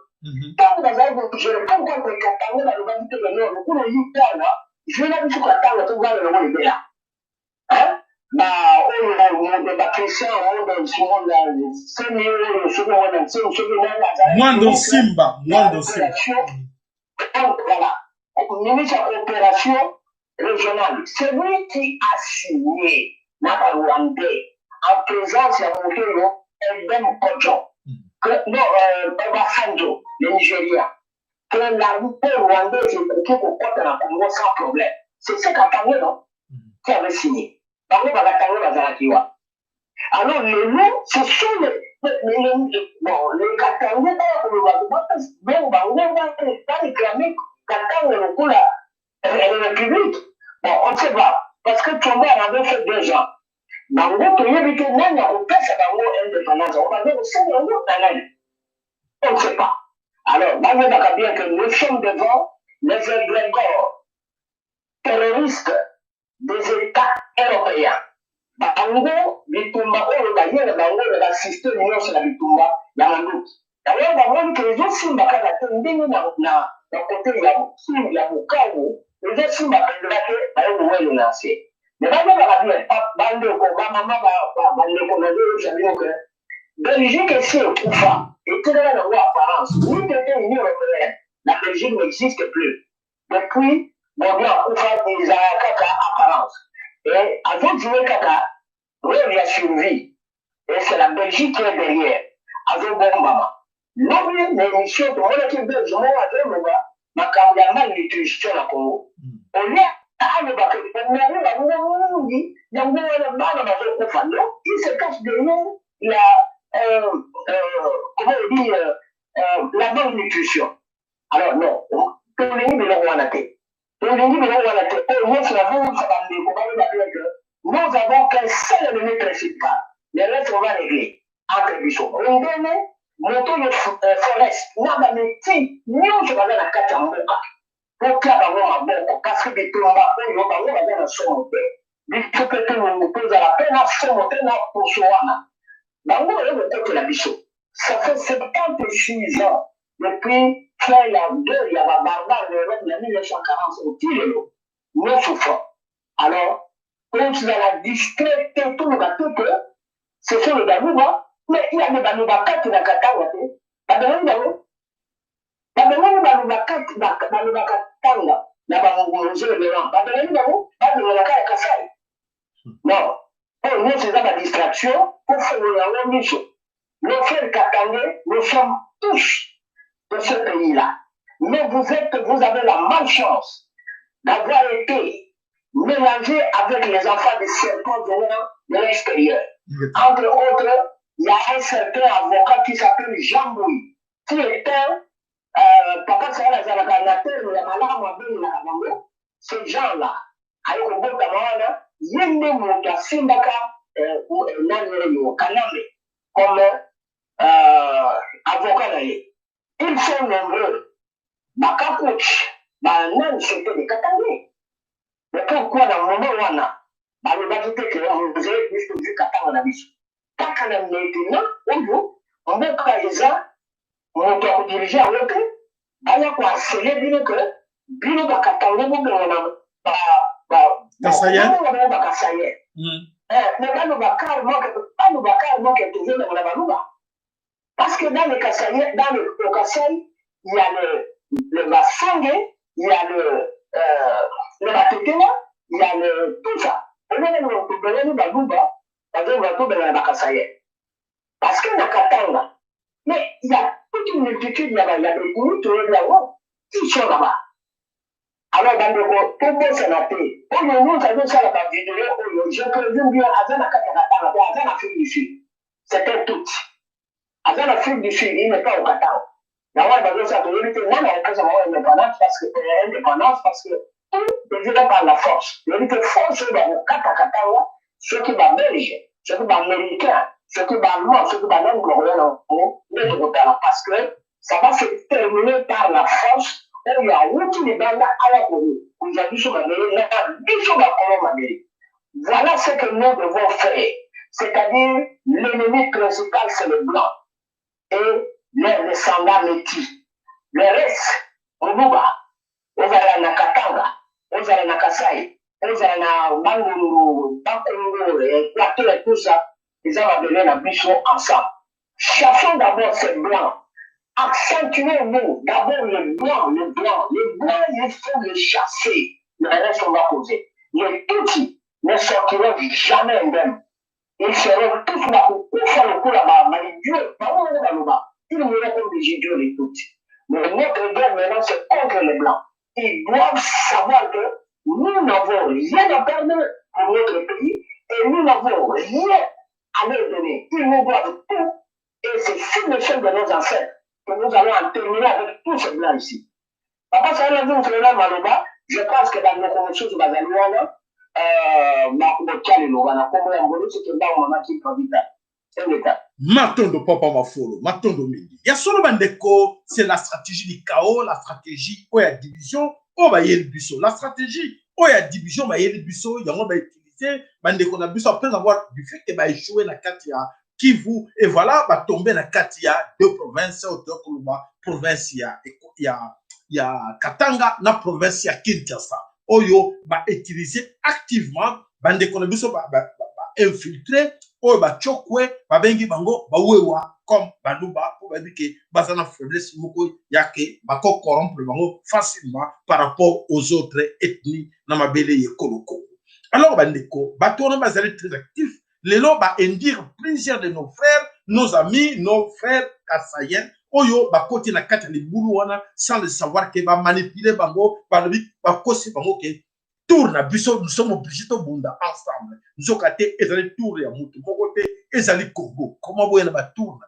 Quand vous avez géré, quand vous avez Katanga dans le bas de l'Union, le coup de l'Italie, je vais vous Katanga, tout va le monde là. Hein? Bah, on est pas chrétien, on est souvent là, c'est mieux, souvent on est, c'est Mwando Simba, Mwando Simba. Voilà. Au ministre de la coopération régionale, c'est lui qui a signé la Rwandais en présence de mon Edem Kodjo. Non, Obasanjo, le Nigeria, que l'armée rwandaise est bloquée pour porter la Congo sans problème. C'est ce qu'Atangé, non? Qui avait signé. Par contre, Atangé va dans la Kiwa. Alors, les lots, ce sont les Katangé, on va réclamer Katangé le coup la République. Bon, on ne sait pas. Parce que Tchomba avait fait 2 ans. Bango, tu y habites même au PS à Bango indépendance. On va dire aussi, on ne sait pas. Alors, Bango n'a bien que nous sommes devant les égrégores terroristes des États européens. Bango, Bitumba, on va dire, Bango, le système union sur la Bitumba, il y a un doute. D'ailleurs, Bango, que les autres Simba, quand la tendine n'a côté, il y a Bukavu, les autres Simba, quand il y a lancé. Mais Bango va dire, Bango, Belgique est si Koufa, et que là, la loi apparence, nous devons l'Union européenne, la Belgique n'existe plus. Depuis, bon, bien, Koufa, ils ont caca apparence. Et avant de jouer caca, oui, il a survécu. Et c'est la Belgique qui est derrière. Avant bon maman. L'homme, l'émission de mon équipe belge, moi, avec moi, ma campagne malnutrition à Congo. Au lieu il se cache derrière la malnutrition. Alors non, nous avons qu'un seul ennemi principal. Les restes, on va régler. Entre Bichon. On donne, moto de forest, n'a métier, nous, je vais aller à la Katamboka. Pour que la bonne parce que les tombas, on va aller à son monté. Les coupés, on pose à la peine à son monté, pour Soana. Bango est le côté de la Bichon. Ça fait 76 ans depuis qu'il y a la barbare de l'Europe de 1940 au Tirelo. nos souffrances. Alors, quand tu as la discrétion, tout le bateau que ce sont les Banouba, mais il y a des Banouba 4 dans Katanga. Babelani Banouba 4 dans Katanga. La Banouba, le Mélan. Babelani Banouba 4 Kassai. Non. Nous, c'est ça la distraction pour faire la mission. Nos frères katangais, nous sommes tous de ce pays-là. Mais vous avez la malchance d'avoir été mélangé avec les enfants des serpents venant de l'extérieur. Entre autres, il y a un certain avocat qui s'appelle Jean Bouy, qui était papa ces gens-là, avec le bon camarade, yende moto simbaka comme avocat d'ailleurs. Ils sont nombreux. Baka coach, nan c'était des Katangais. Mais pourquoi dans le moment où on a, le bâtiment que vous avez vu Katanga na biso. Kaka na maintenant, on veut que les gens, on doit diriger à l'autre, baya kwa sele bino que bino ba Katanga mo Kasayen. Mais parce que dans le Kasayen, au Kasaï, il y a le Bassangé, il y a le Batétena, il y a le tout ça. Parce que dans Katanga, mais il y a toute une multitude là-bas, il y a des groupes qui sont là-bas. Alors, dans le Togo Sénaté, on nous a ça la vidéo, je présume bien, à Afrique du Sud. C'était tout. À l'Afrique du Sud, il n'est pas au Qatar. D'abord, dans notre autorité, non, mais quand on a indépendance parce que tout est géré par la force. L'unité force, c'est dans le Qatar, ceux qui sont belges, ceux qui sont américains, ceux qui sont allemands, ceux qui sont même coréens, parce que ça va se terminer par la force. Il y a beaucoup de bandes à la Corée. Aujourd'hui, voilà ce que nous devons faire. C'est-à-dire, l'ennemi principal, c'est le blanc. Et les descendants métis. Le reste, on nous bat. On va na Katanga, on va na Kassai, on va na Bangourou, Bangourou, Plateau et tout ça. Ils ont amené la bichon ensemble. Chassons d'abord ces blancs. Accentuez-nous d'abord le blanc, il faut le chasser. Le reste, on va poser. Les petits ne sortiront jamais indemnes. Ils seront tous là pour faire le coup là-bas. Mais les dieux, ils mourront comme des idiots, les petits. Mais notre guerre maintenant, c'est contre les blancs. Ils doivent savoir que nous n'avons rien à perdre pour notre pays et nous n'avons rien à leur donner. Ils nous doivent tout. Et c'est sur le sol de nos ancêtres que nous allons en terminer avec tous ces blancs ici. Papa, ça a dit Maloba, je pense que dans nos conventions du Bazalouana, Matondo papa mafolo, matondo mingi. Ya solo bandeko, c'est la stratégie du chaos, la stratégie oya division, oya yelbiso. La stratégie oya division ba yelbiso, yango ba utiliser bandeko na biso après avoir du fait que ba échoué na Katia Kivu et voilà ba tomber na Katia deux provinces au Koluba province ya Katanga na province ya Kinshasa. Oyo ba utiliser activement bandeko na biso ba infiltrer oyo ba chokwe ba bengi bango ba wewa comme baluba pour dire que bazana faiblesse moko yake ba ko corrompre bango facilement par rapport aux autres ethnies na mabele ye koloko. Alors bandeko batono bazali très actifs lelo ba indire plusieurs de nos frères, nos amis, nos frères Kasayen oyo ba koti na kati le boulou wana sans le savoir que va manipuler bango ba kosi bango ke tourne biso, nous sommes obligés de bunda ensemble. Nous avons été ezali tour ya mutu mokote ezali Congo. Comment vous allez tourne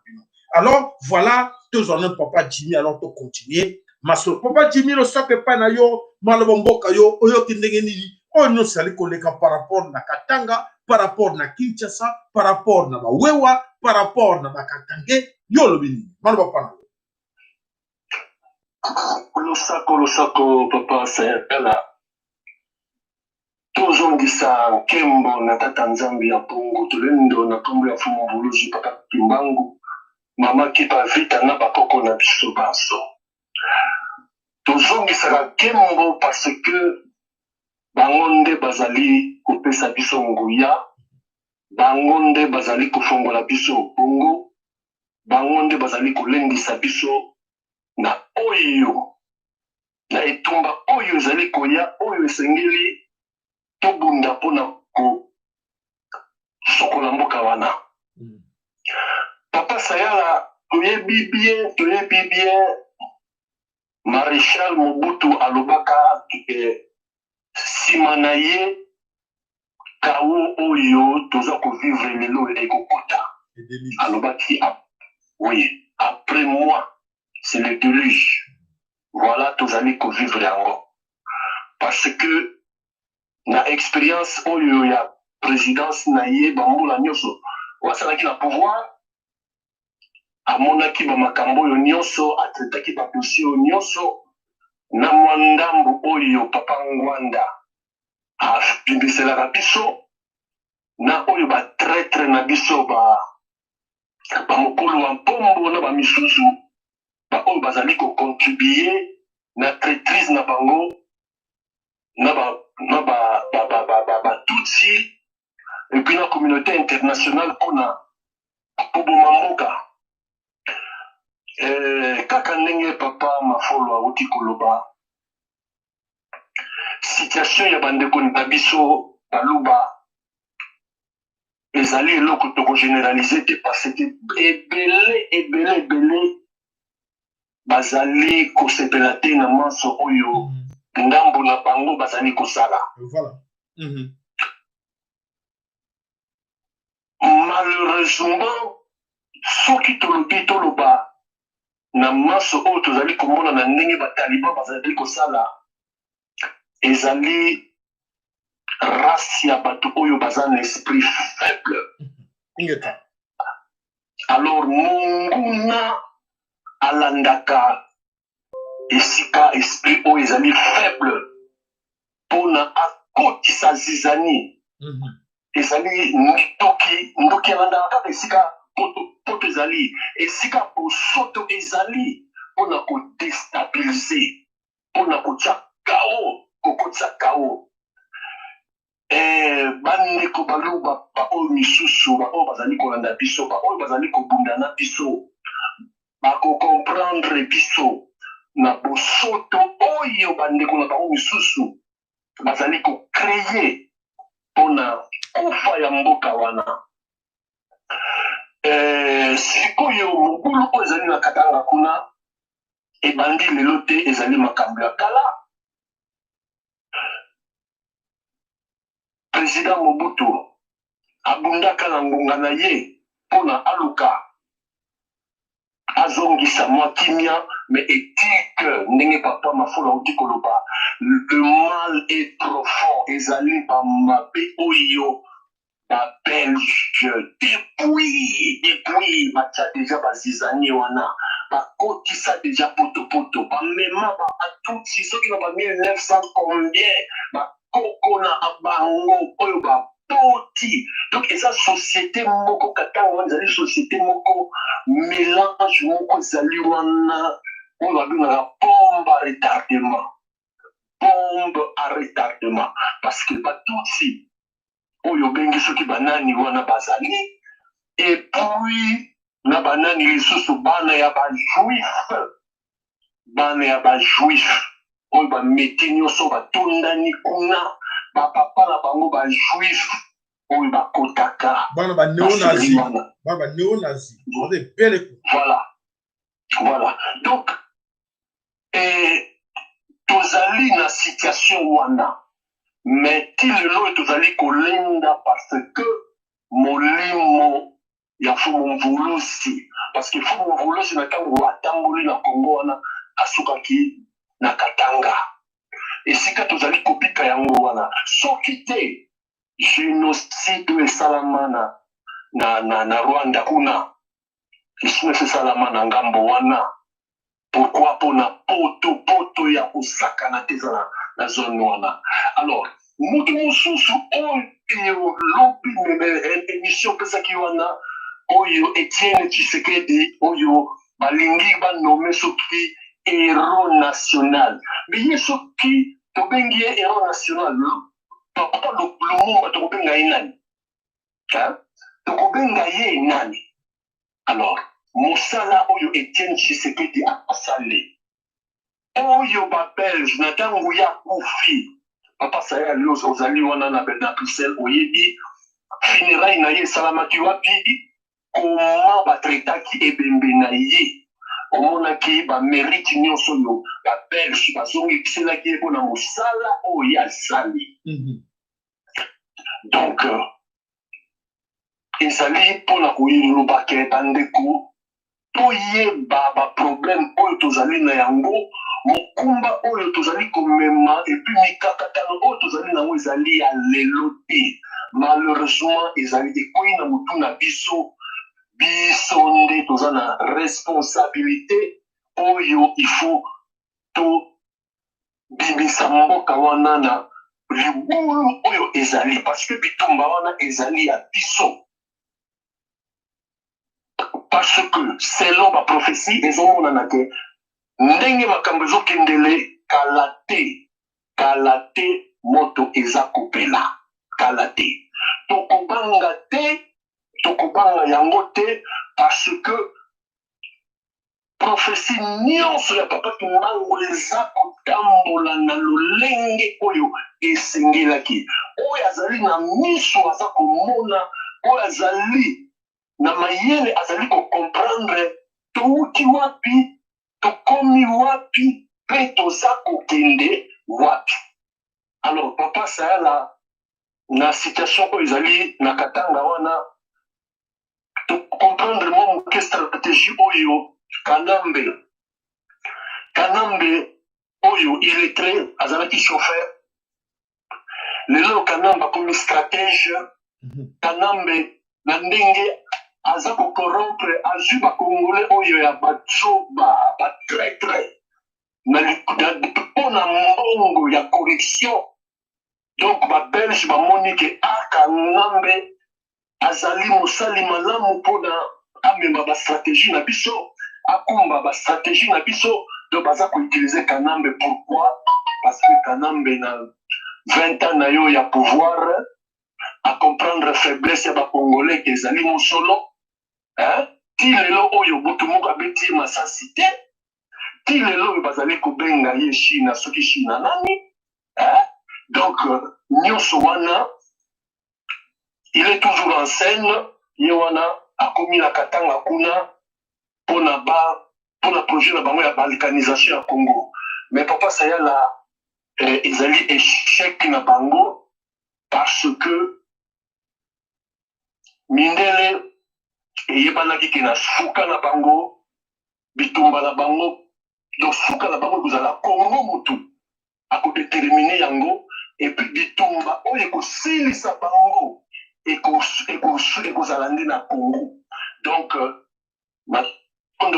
alors voilà tous en papa Jimmy alors to continuer. Maso papa Jimmy le sape pas na yo malobomboka yo oyo kindenge nini on no sali koleka par rapport na Katanga, par rapport na Kinshasa, par rapport na Bawewa, par rapport na Bakatange yo lobini maloba pana. Le sako papa c'est là. Tozongisa nkembo na tata nzambi ya pongo tolendo na kombo ya fumu buluzi papa Kimbangu mama kipa vita na bakoko na biso baso tozongisa nkembo parce que bangonde bazali kopesa biso nguya, bangonde bazali kofongola biso bongo, bangonde bazali kolendisa biso na oyo, na etumba oyo ezali koya, oyo esengeli tobunda mpona kosokola mboka wana. Papa Sayala, toyebi bien Maréchal Mobutu alobaka nsima na ye kawo oyo toza kovivre lelo ekokota. Alobaki oui, après moi c'est le déluge. Voilà tozali kovivre yango. Parce que na expérience oyo ya présidence na ye bambola nyonso wasalaki na pouvoir, amonaki bamakambo oyo nyonso, atretaki badossier oyo nyonso, na mwa ndambo oyo Papa Ngwanda abimiselaka biso, na oyo batraitre na biso bamokolo wa mpombo na bamisusu oyo bazali kocontribue na traîtrise na bango na batutsi et puis la communauté internationale mpona koboma mboka. Kaka ndenge Papa Mafolo awuti koloba, situation ya bandeko na biso baloba ezali eloko toko généraliser te parce que ebele bazali kosepela te na manso oyo ndambo na bango bazali kosala. Voilà. Malheureusement, soki toloba na manso oyo tozali komona na ndenge bataliban bazali kosala, ezali race ya bato oyo baza na esprit faible. Alors monguna alandaka esika esprit oyo ezali faible mpona akotisa zizani. Ezali ndoki alandaka kaka esika poto ezali, esika bosoto ezali mpona kodestabilize, mpona kotia kao, kokotisa kao. Bandeko baloba baoyo misusu, baoyo bazali kolanda biso, baoyo bazali kobundana biso, bakokomprendre biso na bosoto oyo bandeko na bango misusu bazali kokreye mpona kufa ya mboka wana. Sikoyo mokulu oyo ezali na Katanga kuna ebandi lelo te, ezali makambo ya kala. Président Mobutu abundaka na ngonga na ye mpona aluka azongisa mwa kimia, mais éthique ndenge Papa Mafolo auti koloba, le mal est profond, ezali bamabe oyo Belge depuis batia déjà bazizani wana bakotisa déjà poto bamema batutsi soki na ba 1900 combien bakoko na abango oyo bapoti. Donc eza société moko Katanga wana ezali société moko mélange moko ezali wana oyo babengaka bombe à retardement parce que batutsi oyo bengi soki banani wana bazali, et puis na banani lisusu bana ya bajuif oyo bameti nyonso batondani kuna bapapa na bango bajuif oyo bakotaka bana ba néo-nazi, voilà. Donc tozali na situation wana, mais ti lelo tozali kolinda parce que molimo ya Fumu Mvulusi, parce que Fumu Mvulusi na tango atamboli na Kongo wana asukaki na Katanga, esika tozali kobika yango wana soki te génocide esalama na Rwanda kuna, génocide esalama na ngambo wana. Pourquoi mpona poto ya kosakana te na zone wana. Alors mutu mosusu oyo lobi émission pesaki wana oyo Etienne Tshisekedi oyo balingi banome soki héros national, mais ye soki tobengi ye héros national papa Lumumba tokobenga ye nani? Tokobenga ye nani? Alors, mosala oyo Etienne Tshisekedi asali. Oyo ba Belge na tango ya kufi. Papa saya lui ozali wana na Bruxelles oyebi funérailles na ye salamaki wapi comment batretaki ebembe na ye. Omonaki ba mérite nyonso yo ba Belge bazongi kiselaki ebo na mosala oyo asali. Donc ezali mpona koyiloba ke bandeko toyeba ba problème oyo tozali na yango mokumba oyo tozali komema epuis mikakatano oyo tozali nango ezali ya lelo te. Malheureusement ezali ekoyi na motu na biso nde toza na responsabilité oyo il faut tobimisa mboka wana na libulu oyo ezali parce que bitumba wana ezali ya biso. Parce que selon ma prophétie ezomonana ke ndenge makambo ezokendele kala te moto eza kopela kala te tokobanga yango te parce que prophétie nyonso ya papa Kimbangu eza kotambola na lolenge oyo esengelaki oyo azali na miso aza komona oyo azali na mayele azali comprendre touti wapi tokomi wapi pe toza kokende wapi. Alors papa sayala na situation oyo ezali na katanga wana to comprendre mo ke stratégie oyo Kanambe oyo illettré azalaki chauffeur lelo Kanambe comme stratège Kanambe na ndenge aza ko corrompre azu ba congolais oyo ya batsoba ba traître na pona mbongo ya corruption. Donc ba belge ba moni ke Kanambe azali mosali malamu pona amema ba stratégie na biso akumba ba stratégie na biso donc baza ko utiliser Kanambe. Pourquoi? Parce que Kanambe na 20 ans na yo ya pouvoir à comprendre faiblesse ya ba congolais que ezali mosolo ti lelo oyo butu moko abeti masasi te ti lelo oyo bazali kobenga ye China soki China nani donc nyonso wana il est toujours en scène ye wana akomi na katanga kuna pona projet na bango ya balkanisation ya Congo. Mais papa sayala ezali échec na bango parce que mindele eyebanaki ke na suka na bango bitumba na bango donc suka na bango kozala Congo motu akodétermine yango et puis bitumba oyo ekosilisa bango ekozala nde na Congo. Donc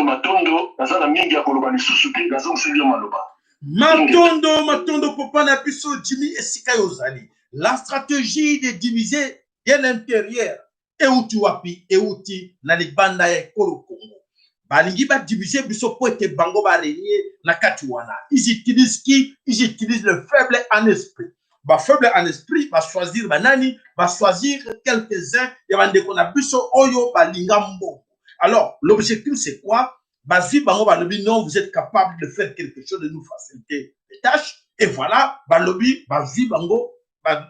matondo naza na mingi ya koloba lisusu te nazongiselio maloba matondo papa na biso Jimmy esika yozali la stratégie de diviser de l'intérieur euti wapi euti na libanda ya ekolo Congo balingi ba diviser biso po ete bango ba régner na kati wana ils utilisent le faible en esprit ba faible en esprit ba choisir banani ba choisir quelques-uns ya bandeko na biso oyo balinga mbongo. Alors l'objectif c'est quoi? Bazi bango balobi non, vous êtes capable de faire quelque chose de nous faciliter les tâches et voilà balobi bazi bango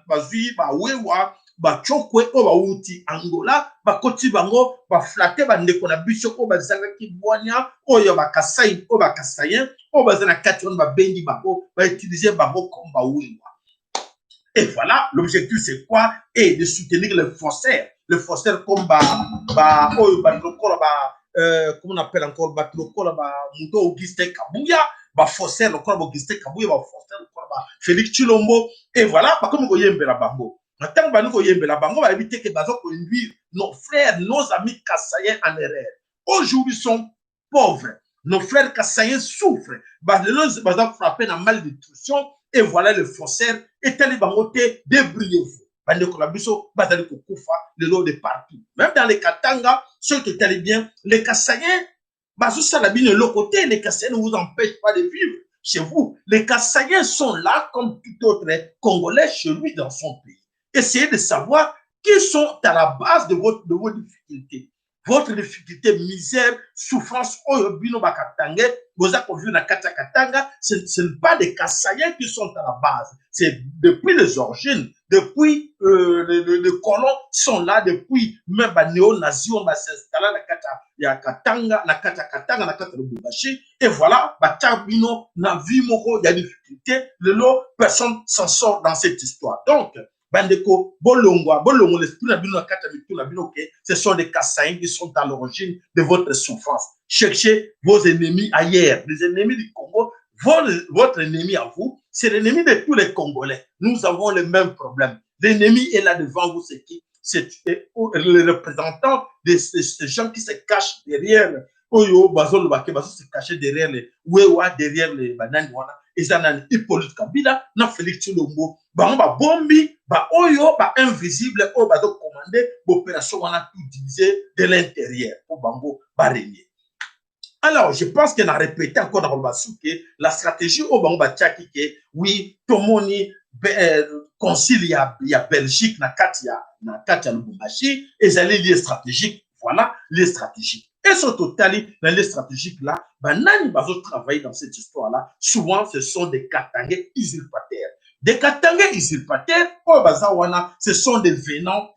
bazi ba wewa ba chokwe o ba uti Angola ba koti bango ba flatter bandeko na biso ko bazanga ki bwanya oyo ba kasai o ba kasayen o bazana kati on ba bendi bango ba utiliser bango comme ba wewa. Et voilà, l'objectif c'est quoi? Et de soutenir les faussaires comme comment on appelle encore Muto Augustin Kabuya, faussaire comme Augustin Kabuya, faussaire comme Félix Chilombo. Et voilà, comme vous voyez la bango. Tant que vous voyez la bango, on va éviter que bazo conduire nos frères, nos amis kassaïens en erreur. Aujourd'hui, ils sont pauvres. Nos frères kassaïens souffrent. Bazo frappé dans malnutrition. Et voilà le faussaire. Et tel bangote, débrouillez-vous. Bandeko la biso, bazali kokufa, le lot de partout. Même dans les Katanga, ceux qui étaient bien, les Kassaïens, bazo salabine de l'autre côté, les Kassaïens ne vous empêchent pas de vivre. chez vous. Les Kassaïens sont là comme tout autre Congolais chez lui dans son pays. Essayez de savoir qui sont à la base de vos difficultés. Votre difficulté, misère, souffrance, ce n'est pas des Kassaïens qui sont à la base. C'est depuis les origines, depuis les colons sont là, depuis même les néo-nazis, on va s'installer à Katanga, na Katanga, na Lubumbashi, et voilà, Batarbino, na vie moko, il y a des difficultés, personne s'en sort dans cette histoire. Donc, Bandeko, Bolongwa, l'esprit ce sont des Kassaïens qui sont à l'origine de votre souffrance. Cherchez vos ennemis ailleurs, les ennemis du Congo. Votre ennemi à vous, c'est l'ennemi de tous les Congolais. Nous avons le même problème. L'ennemi est là devant vous, c'est qui? C'est le représentant de ces gens qui se cachent derrière. Oyo, Bazol Bakeba se cacher derrière les Wewa, derrière les Bananwana. Et ça n'a Hippolyte Kabila, n'a Félix Tshilombo. Ba bombi, ba oyo, ba invisible, o ba do commandé, l'opération on a tout divisé de l'intérieur pour Bango Barenier. Alors, je pense qu'on a répété encore dans le Bassou que la stratégie au Bango Bachaki, oui, Tomoni, concile, il y a Belgique, na Katia Lubumbashi, et ça les stratégiques, voilà, les stratégiques. Et ce total, dans les stratégiques là, Banani Bazo travailler dans cette histoire-là, souvent ce sont des Katangais usurpateurs. Des Katangais usurpateurs, oh Bazawana, ce sont des venants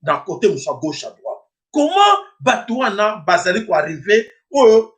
d'un côté ou gauche à droite. Comment Batouana, Bazali pour arriver,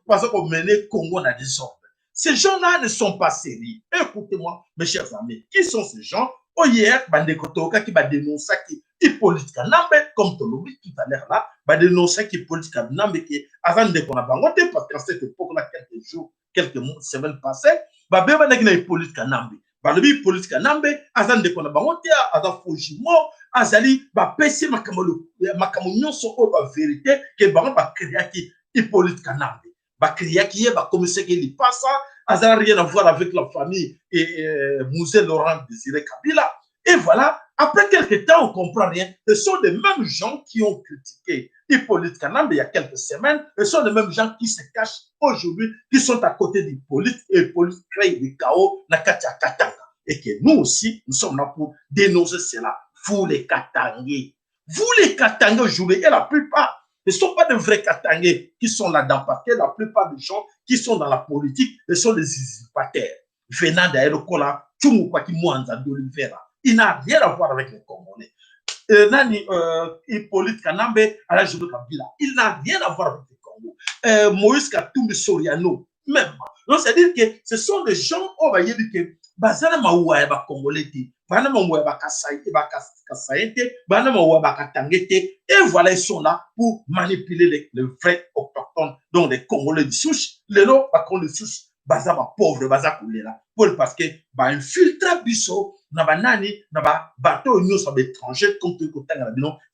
parce qu'on menait Congo dans des ordres. Ces gens-là ne sont pas sérieux. Écoutez-moi, mes chers amis, qui sont ces gens? Oh, hier, Bandekotoka qui va dénoncer qui Hippolyte Kanambe, comme tu l'as dit tout à l'heure là, va dénoncer qui Hippolyte Kanambe qui, avant de qu'on a bangoté, parce qu'à cette époque-là, quelques jours, quelques semaines passées, va bien bangoté Hippolyte Kanambe. Balobi Hippolyte Kanambe, avant de qu'on a bangoté, avant Fujimo, Azali, va passer ma camounion sur la vérité, que bangoté va créer qui Hippolyte Kanambe. Va créer qui est, va commencer qu'il y passe ça. Ça n'a rien à voir avec la famille et Mouzé Laurent Désiré Kabila. Et voilà, après quelques temps, on ne comprend rien. Ce sont les mêmes gens qui ont critiqué Hippolyte Kanambe il y a quelques semaines. Ce sont les mêmes gens qui se cachent aujourd'hui, qui sont à côté d'Hippolyte, et Hippolyte crée du chaos dans Katanga. Et que nous aussi, nous sommes là pour dénoncer cela. Vous les Katangais. Vous les Katangais aujourd'hui, et la plupart, ce ne sont pas de vrais Katangais qui sont là-dedans, parce que la plupart des gens qui sont dans la politique, ce sont des usurpateurs. Venant d'Aérocola, Tchumukwaki Mwanza d'Olivera. Il n'a rien à voir avec les Congolais. Nani Hippolyte Kanambe à la Jodou Kabila. Il n'a rien à voir avec les Congolais. Moïse Katumbi Soriano, même. Donc, c'est-à-dire que ce sont des gens, on va dire que Bazana Maoua et Congolais, Bazana Maoua et Kassaïte, Bazana Maoua et Katangete, et voilà, ils sont là pour manipuler les vrais autochtones, donc les Congolais de souche, les lots, par contre, les souches, Bazama pauvre, Bazama Koulela, parce que, infiltre Bisso, Nabanani, Naba, bateau, nous sommes étrangers, comme tout le côté,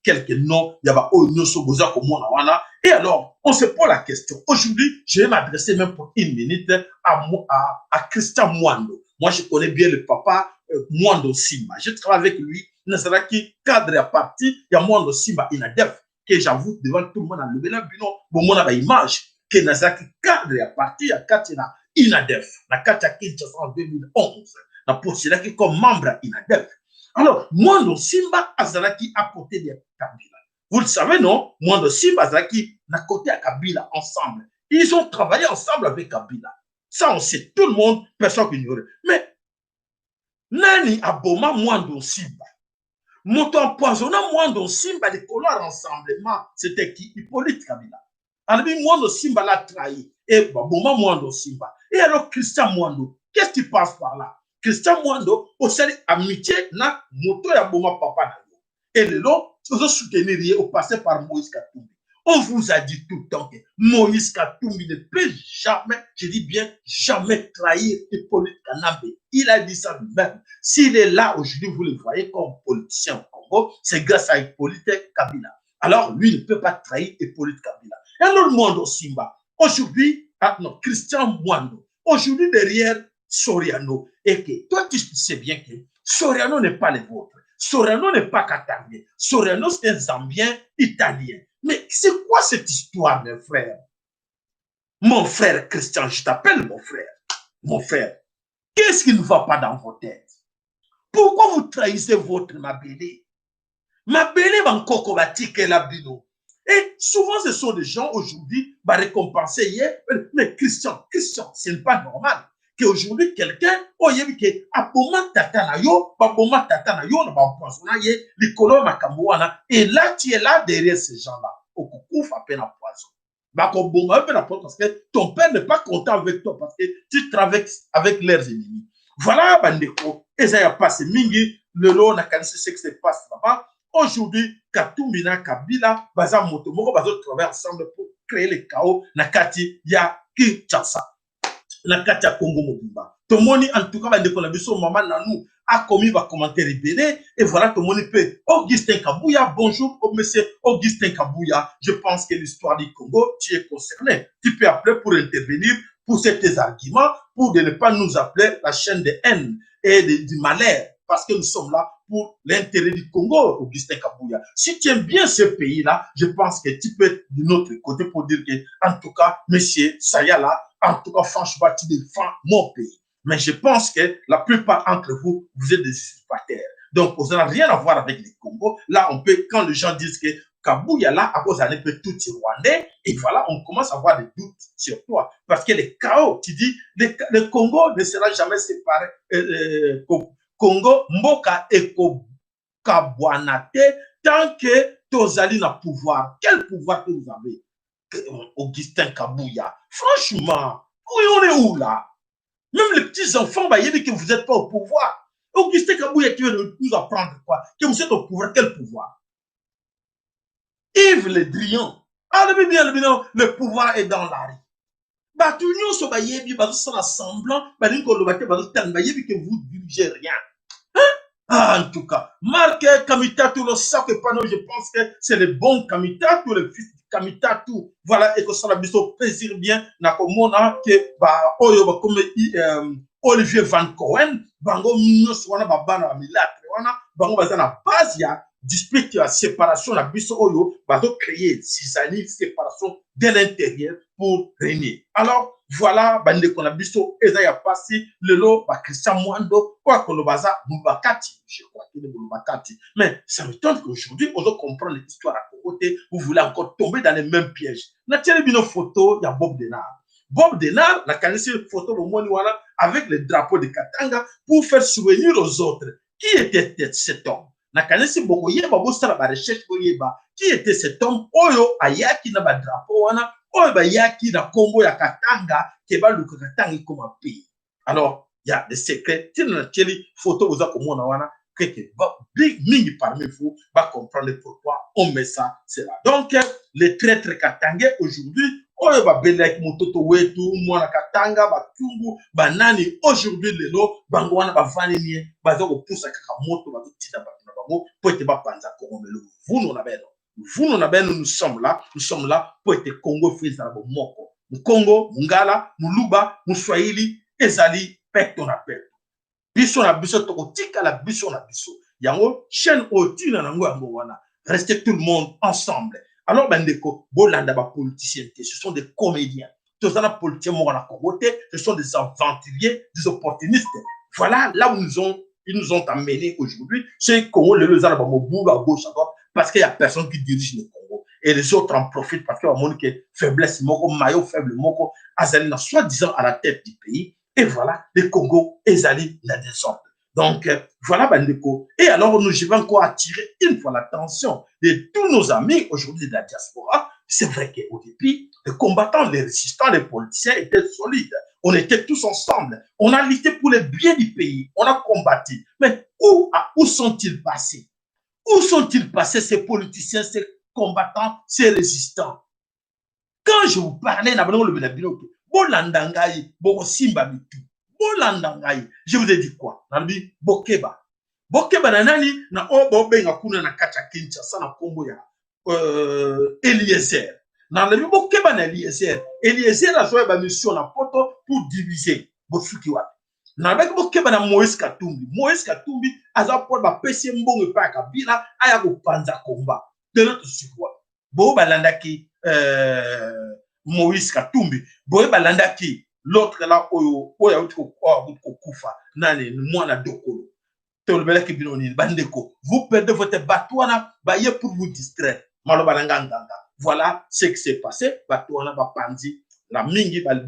quelques noms, il y a Oignon, Soboza, comme on a. Et alors, on se pose la question. Aujourd'hui, je vais m'adresser même pour une minute à Christian Mwando. Moi, je connais bien le papa Mwando Simba. Je travaille avec lui. Nazaraki, cadre à parti, il y a Mwando Simba Inadef, que j'avoue devant tout le monde, a levé la bino, bon, mon image, que Nazaraki, cadre à parti, à Katina Inadef, la Katia Kinshasa en 2011, la postulé comme membre Inadef. Alors, Mwando Simba Azaraki à côté de Kabila. Vous le savez, non? Mwando Simba Azaraki à côté à Kabila ensemble. Ils ont travaillé ensemble avec Kabila. Ça, on sait, tout le monde, personne qui ignore. Mais, Nani Aboma Mwando Simba. Moto empoisonnant Mwando Simba, les colons rassemblement, c'était qui? Hippolyte Kabila. Alors, Mwando Simba l'a trahi. Et Aboma Mwando Simba. Et alors, Christian Mwando, qu'est-ce qui passe par là? Christian Mwando, au sein amitié, na moto ya Aboma papa. Et le long, vous soutenir au passé par Moïse Katumbi. On vous a dit tout le temps que Moïse Katumbi ne peut jamais, je dis bien jamais trahir Hippolyte Kanambe. Il a dit ça lui-même. S'il est là aujourd'hui, vous le voyez comme politicien au Congo, c'est grâce à Hippolyte Kabila. Alors, lui ne peut pas trahir Hippolyte Kabila. Et alors, Mwando Simba, aujourd'hui, non, Christian Mwando, aujourd'hui derrière Soriano, et que toi, tu sais bien que Soriano n'est pas le vôtre. Soriano n'est pas Katangais. Soriano, c'est un Zambien italien. Mais c'est quoi cette histoire, mes frères? Mon frère Christian, je t'appelle mon frère. Mon frère, Qu'est-ce qui ne va pas dans vos têtes? Pourquoi vous trahissez votre Mabélé? Mabélé va encore que la bino. Et souvent, ce sont des gens aujourd'hui, bah, récompensés hier. Mais Christian, ce n'est pas normal qu'aujourd'hui, quelqu'un, oh, il y a vu que, aboma tatana yo, baboma tatana yo, na bampoisona ye, likolo makamouana. Et là, tu es là derrière ces gens-là. Au coucou, à peine à poison. Bah, parce que ton père n'est pas content avec toi, parce que tu travailles avec leurs ennemis. Voilà, bandeko. Et ça y a passé mingi, le lot, na kanisi, ce qui se passe là-bas. Aujourd'hui, Katumbi na Kabila, baza moto moko bazo travailler ensemble pour créer le chaos na kati ya Kinshasa, na kati ya Congo Mobimba. Tomoni en tout cas bandeko na biso maman nanou a commis va commentaire libéré et voilà tomoni peut Augustin Kabouya. Bonjour au monsieur Augustin Kabouya. Je pense que l'histoire du Congo, tu es concerné. Tu peux appeler pour intervenir pour ces arguments, pour de ne pas nous appeler la chaîne de haine et du malheur, parce que nous sommes là pour l'intérêt du Congo, Augustin Kabouya. Si tu aimes bien ce pays-là, je pense que tu peux être de notre côté pour dire que, en tout cas, monsieur Sayala, en tout cas, franchement, tu défends mon pays. Mais je pense que la plupart d'entre vous, vous êtes des usurpateurs. Donc, vous n'avez rien à voir avec le Congo. Là, on peut, quand les gens disent que Kabouya, là, à cause d'un peu tout rwandais, et voilà, on commence à avoir des doutes sur toi. Parce que le chaos, tu dis, le Congo ne sera jamais séparé. Congo, Mboka Eko Kabouanate, tant que Tozali n'a pouvoir. Quel pouvoir que vous avez, Augustin Kabouya? Franchement, oui, on est où là? Même les petits-enfants, bah, il dit que vous n'êtes pas au pouvoir. Augustin Kabouya, tu veux nous apprendre quoi? Que vous êtes au pouvoir, quel pouvoir? Yves Le Drian, le pouvoir est dans la rue. Bah, tout le monde se baille, bah, tout semblant, bah, que vous dirigez rien. Ah, en tout cas, Marc Kamitatou, le sac panneau, je pense que c'est le bon Kamitatou, le fils de Kamitatou. Voilà, et que ça a au plaisir bien, na komona que, bah, oyo, bah, comme, Olivier Van Cohen, bango, wana, babana, milatre, wana, bango, bazana, base, ya, dispute, ya, séparation, la biso, oyo, bazo créer, zizani, séparation de l'intérieur pour régner. Alors, voilà, bande qu'on a biso, eza ya passé, le lot, bah, Christian Mwando, quoi qu'on le baza, Moubakati, je crois qu'il est Moubakati. Mais ça me tente qu'aujourd'hui, on doit comprendre l'histoire à côté, vous voulez encore tomber dans les mêmes pièges. Na tiens une photo, il y a Bob Denard. Bob Denard, la connaissez une photo au Moniwana avec le drapeau de Katanga pour faire souvenir aux autres. Qui était cet homme? Na connaissez beaucoup, yeba, bosta la recherche, qui était cet homme? Oyo, ayaki na ba drapeau wana, oyo ba yaki na kombo ya Katanga, keba luka Katanga comme un pays. Alors, il y a des secrets. Si dans la photo, vous avez comme on a big parmi vous va comprendre pourquoi on met ça, c'est là. Donc, les traîtres katangais aujourd'hui, oyo ba belek mototo wetu, mwana Katanga, ba tungu, ba nani, aujourd'hui, lelo, bango wana ba vani nie, ba zoko poussa kaka moto, ba tita ba tuna ba mo, pour être ba panza Congo melo. Vous non abeno. Vous non abeno, nous sommes là pour être Congo fils à la moko. Congo, Mungala, Muluba, Muswahili, Ezali, pecto na pecto. Biso na biso tokotika la biso na biso. Yango chaîne oti na nango yango wana. Restez tout le monde ensemble. Alors bandeko, bolanda ba politiciens, ce sont des comédiens. Tous les politiciens mo na côté, ce sont des aventuriers, des opportunistes. Voilà là où ils nous ont amenés aujourd'hui. C'est Congo le lezana ba mobuga à gauche à droite parce qu'il y a personne qui dirige le Congo. Et les autres en profitent parce qu'il y a mon faiblesse moko, maillot faible moko, azali soi-disant à la tête du pays. Et voilà, le Congo est allé la désordre. Donc, voilà, bandeko. Et alors, je vais encore attirer une fois l'attention de tous nos amis aujourd'hui de la diaspora. C'est vrai qu'au début, les combattants, les résistants, les politiciens étaient solides. On était tous ensemble. On a lutté pour le bien du pays. On a combattu. Mais où sont-ils passés? Où sont-ils passés ces politiciens, ces combattants, ces résistants? Quand je vous parlais, Bolandangaï, Bosimba Bitu, Bolandangaï, je vous ai dit quoi? Nabi Bokeba. Bokeba nanani na obo benga kuna na kacha Kinshasa na kombo ya Eliezer. Nabi Bokeba na Eliezer. Eliezer a joué ba mission na poto pour diviser Bosuki wa. Nabi Bokeba na Moïse Katumbi. Moïse Katumbi aza pour ba pesi mbongo pa Kabila aya ko panza komba. De notre support. Bo balandaki Moïse Katumbi, boye balandaki l'autre là, oyo kufa, nani, mwana dokolo. Vous perdez votre batouana pour vous distraire. Voilà ce qui s'est passé. Batouana va pandi. La mingi va le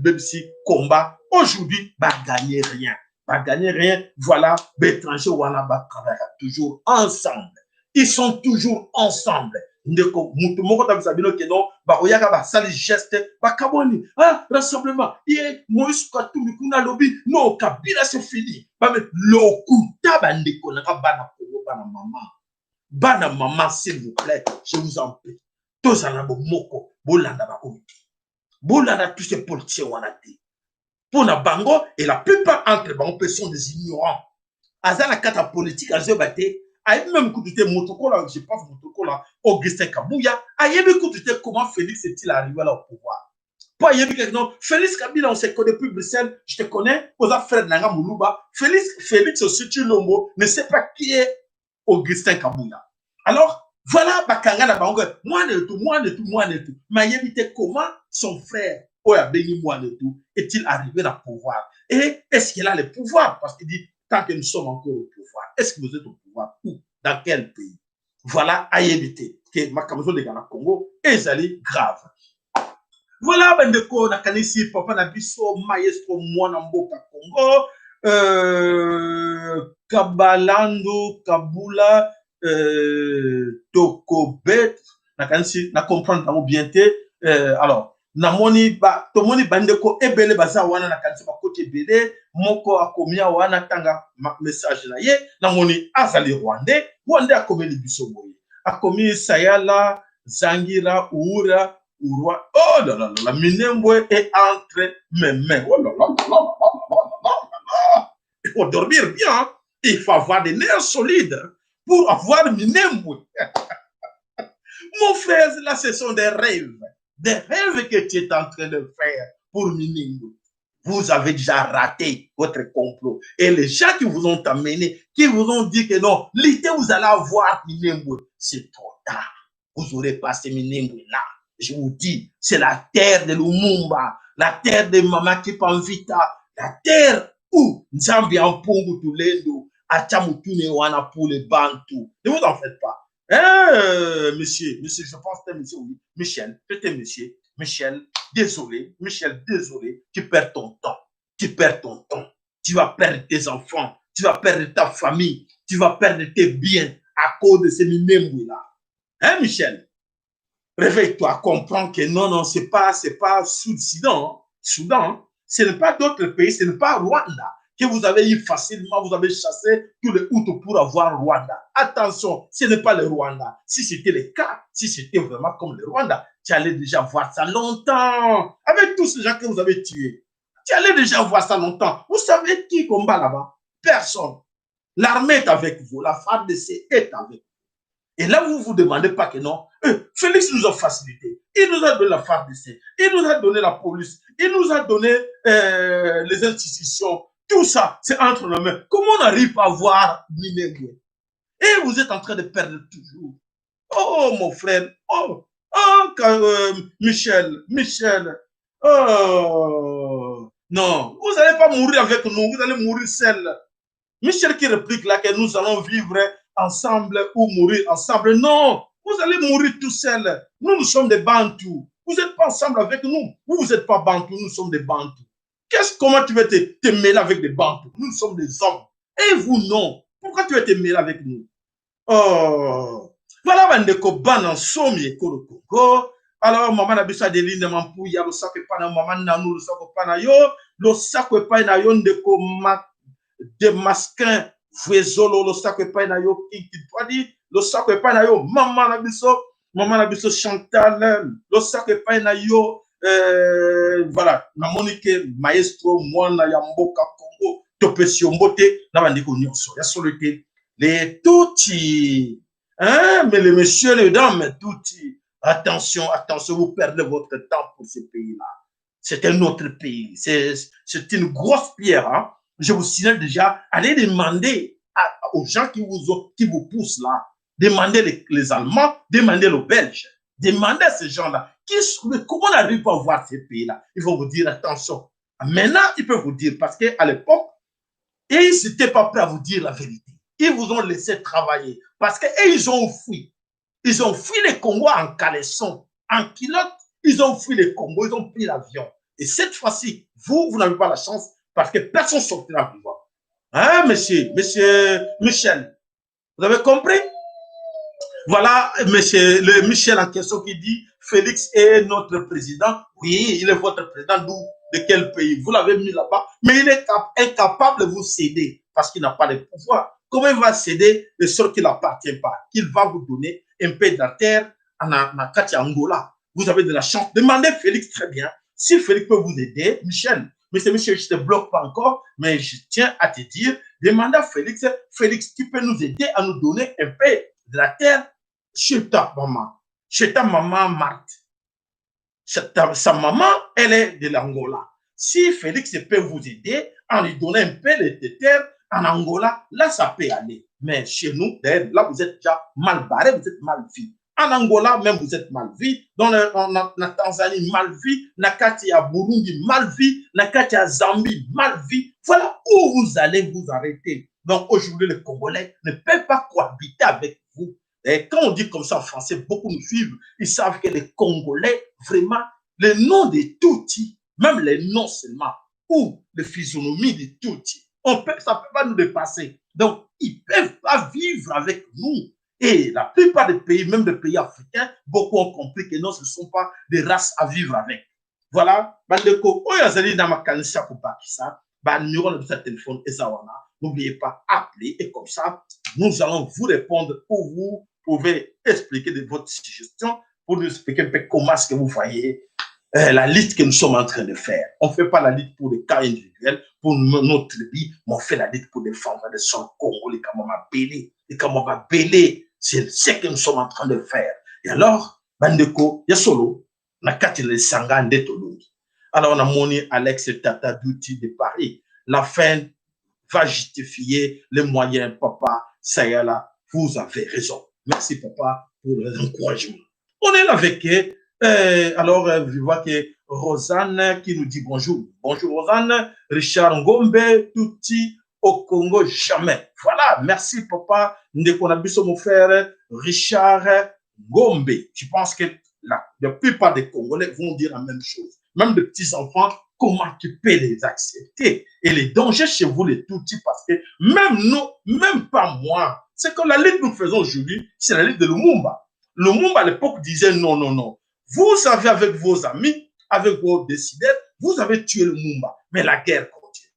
combat. Aujourd'hui, va gagner rien. Va gagner rien. Voilà, l'étranger wana va travailler toujours ensemble. Ils sont toujours ensemble. Ndeko mutu moko ta bisabino keno ba oyaka ba sali geste ba kaboni rassemblement ye Moïse Katumbi kuna lobi no Kabila c'est fini ba met lokuta ba ndeko na ka bana ko bana maman s'il vous plaît je vous en prie tous en abo moko bolanda ba komiti bolanda tous ces politiciens wana te pour na bango et la plupart entre bango sont des ignorants azala kata politique azo baté a même écouté Motokola, je pense Motokola, Augustin Kabouya, a écouté comment Félix est-il arrivé là au pouvoir. Pas non, Félix Kabila, on se connaît depuis Bruxelles, je te connais, aux affaires de Nanga Moulouba. Félix aussi, tu l'homme, ne sait pas qui est Augustin Kabouya. Alors, voilà, Bakanga na bango, moi ne tout. Mais évité comment son frère, Oya Beni Mouanetou, est-il arrivé au pouvoir. Et est-ce qu'il a le pouvoir? Parce qu'il dit, tant que nous sommes encore au pouvoir, est-ce que vous êtes au pouvoir? Où? Dans quel pays? Voilà, à éviter que ma camisole de Ghana Congo est grave. Voilà, Bendeko, Nakanisi, Papa Nabiso, Maestro, Mwanamboka Congo, Kabalando, Kabula, Tokobet, Nakanisi, na comprendre bien alors, namoni ba tomoni bandeko ebele baza wana na kanisa bakoti ebele moko akomia wana tanga message na ye namoni azali rwandais akomeli biso boye akomi sayala zangira ura urwa oh là là la minembwe est entre mes mains oh là là il faut dormir bien il faut avoir des nerfs solides pour avoir minembwe mon frère là ce sont des rêves que tu es en train de faire pour Minimbu. Vous avez déjà raté votre complot. Et les gens qui vous ont amené, qui vous ont dit que non, l'été vous allez avoir Minimbu, c'est trop tard. Vous aurez passé Minimbu là. Je vous dis, c'est la terre de Lumumba, la terre de Mama Kipanvita, la terre où Nzambi Ampungu Tulendo, Achamutune Wana pour les Bantu. Ne vous en faites pas. Monsieur, je pense que monsieur, oui. Michel, désolé, tu perds ton temps. Tu vas perdre tes enfants, tu vas perdre ta famille, tu vas perdre tes biens à cause de ces minembouis-là. Hein, Michel? Réveille-toi, comprends que non, c'est pas Soudan, ce n'est pas d'autres pays, ce n'est pas Rwanda. Que vous avez eu facilement, vous avez chassé tous les Hutus pour avoir Rwanda. Attention, ce n'est pas le Rwanda. Si c'était le cas, si c'était vraiment comme le Rwanda, tu allais déjà voir ça longtemps. Avec tous ces gens que vous avez tués, tu allais déjà voir ça longtemps. Vous savez qui combat là-bas? Personne. L'armée est avec vous, la FARDC est avec vous. Et là, vous ne vous demandez pas que non. Félix nous a facilité. Il nous a donné la FARDC. Il nous a donné la police. Il nous a donné les institutions. Tout ça, c'est entre nos mains. Comment on n'arrive pas à voir Minembwe? Et vous êtes en train de perdre toujours. Oh, mon frère. Michel. Oh, non. Vous n'allez pas mourir avec nous. Vous allez mourir seul. Michel qui réplique là que nous allons vivre ensemble ou mourir ensemble. Non. Vous allez mourir tout seul. Nous sommes des Bantous. Vous n'êtes pas ensemble avec nous. Vous n'êtes pas Bantous. Nous sommes des Bantous. Comment tu veux te mêler avec des Bantous? Nous sommes des hommes. Et vous, non. Pourquoi tu veux te mêler avec nous? Oh. Voilà, Bandeko Ban en Somi et Kongo. Alors, maman n'a besoin de l'île de Mampouya, le sac est pas na maman nanou, le sac est pas na yo, le sac est pas na yo, de masquin, Fouezolo, le sac est pas na yo, qui doit dire, le sac est pas na yo, maman n'a besoin Chantal, le sac est pas na yo, voilà, na Monique, maestro, moi, na Yamboka, Congo, Topesio Mbote, na Bandeko Nyonso, ya solité, les touti, hein, mais les messieurs, les dames, touti, attention, vous perdez votre temps pour ce pays-là. C'est un autre pays, c'est une grosse pierre, hein. Je vous signale déjà, allez demander aux gens qui vous poussent là, demandez les Allemands, demandez les Belges, demandez à ces gens-là, comment on n'arrive pas à voir ces pays-là? Ils vont vous dire, attention, Maintenant, ils peuvent vous dire, parce qu'à l'époque, ils n'étaient pas prêts à vous dire la vérité. Ils vous ont laissé travailler parce qu'ils ont fui. Ils ont fui les Congos en caleçon, en culotte. Ils ont fui les Congos, ils ont pris l'avion. Et cette fois-ci, vous n'avez pas la chance parce que personne ne sortira vivant. Hein, monsieur Michel, vous avez compris? Voilà, monsieur le Michel en question qui dit Félix est notre président. Oui, il est votre président. D'où? De quel pays? Vous l'avez mis là-bas, mais il est incapable de vous céder parce qu'il n'a pas de pouvoir. Comment il va céder de sorte qu'il n'appartient pas? Qu'il va vous donner un peu de la terre en Angola. Vous avez de la chance. Demandez Félix très bien. Si Félix peut vous aider, Michel, mais Michel, je ne te bloque pas encore, mais je tiens à te dire, demandez à Félix, Félix, tu peux nous aider à nous donner un peu de la terre chez ta maman Marthe. Sa maman, elle est de l'Angola. Si Félix peut vous aider en lui donnant un peu de terre en Angola, là, ça peut aller. Mais chez nous, là, vous êtes déjà mal barré, vous êtes mal vu. En Angola, même, vous êtes mal vu. Dans la Tanzanie, mal vu. Nakati à Burundi, mal vu. Nakati à Zambie, mal vu. Voilà où vous allez vous arrêter. Donc, aujourd'hui, les Congolais ne peuvent pas cohabiter avec vous. Et quand on dit comme ça en français, beaucoup nous suivent. Ils savent que les Congolais, vraiment, le nom de Tutsi, même les noms seulement, ou les physionomies de Tutsi, ça ne peut pas nous dépasser. Donc, ils ne peuvent pas vivre avec nous. Et la plupart des pays, même des pays africains, beaucoup ont compris que non, ce ne sont pas des races à vivre avec. Voilà. Bandeko, oyazali na makanisa kubakisa, ba numéro de votre téléphone ezawana. N'oubliez pas, appelez et comme ça, nous allons vous répondre pour vous. Pouvez expliquer de votre suggestion pour nous expliquer un peu comment est-ce que vous voyez la lutte que nous sommes en train de faire. On ne fait pas la lutte pour des cas individuels, pour notre tribu, mais on fait la lutte pour défendre le sol Congo, les Kamama Bélé. Les Kamama Bélé, c'est ce que nous sommes en train de faire. Et alors, Bandeko, il y a solo, na kati le Sanga de Tolongi. Alors, on a moni Alex Tata Douti de Paris. La fin va justifier les moyens, papa, ça y est là, vous avez raison. Merci, papa, pour l'encouragement. On est là avec alors, je vois que Rosanne qui nous dit bonjour. Bonjour, Rosanne. Richard Ngombe, Touti au Congo, jamais. Voilà, merci, papa. Ndeko Nabiso, mon frère, Richard Ngombe. Je pense que la plupart des Congolais vont dire la même chose. Même des petits-enfants, comment tu peux les accepter? Et les dangers chez vous, les Tutsis, parce que même nous, même pas moi, c'est que la lutte que nous faisons aujourd'hui, c'est la lutte de Lumumba. Lumumba, à l'époque, disait non, non, non. Vous avez avec vos amis, avec vos décideurs, vous avez tué Lumumba. Mais la guerre continue.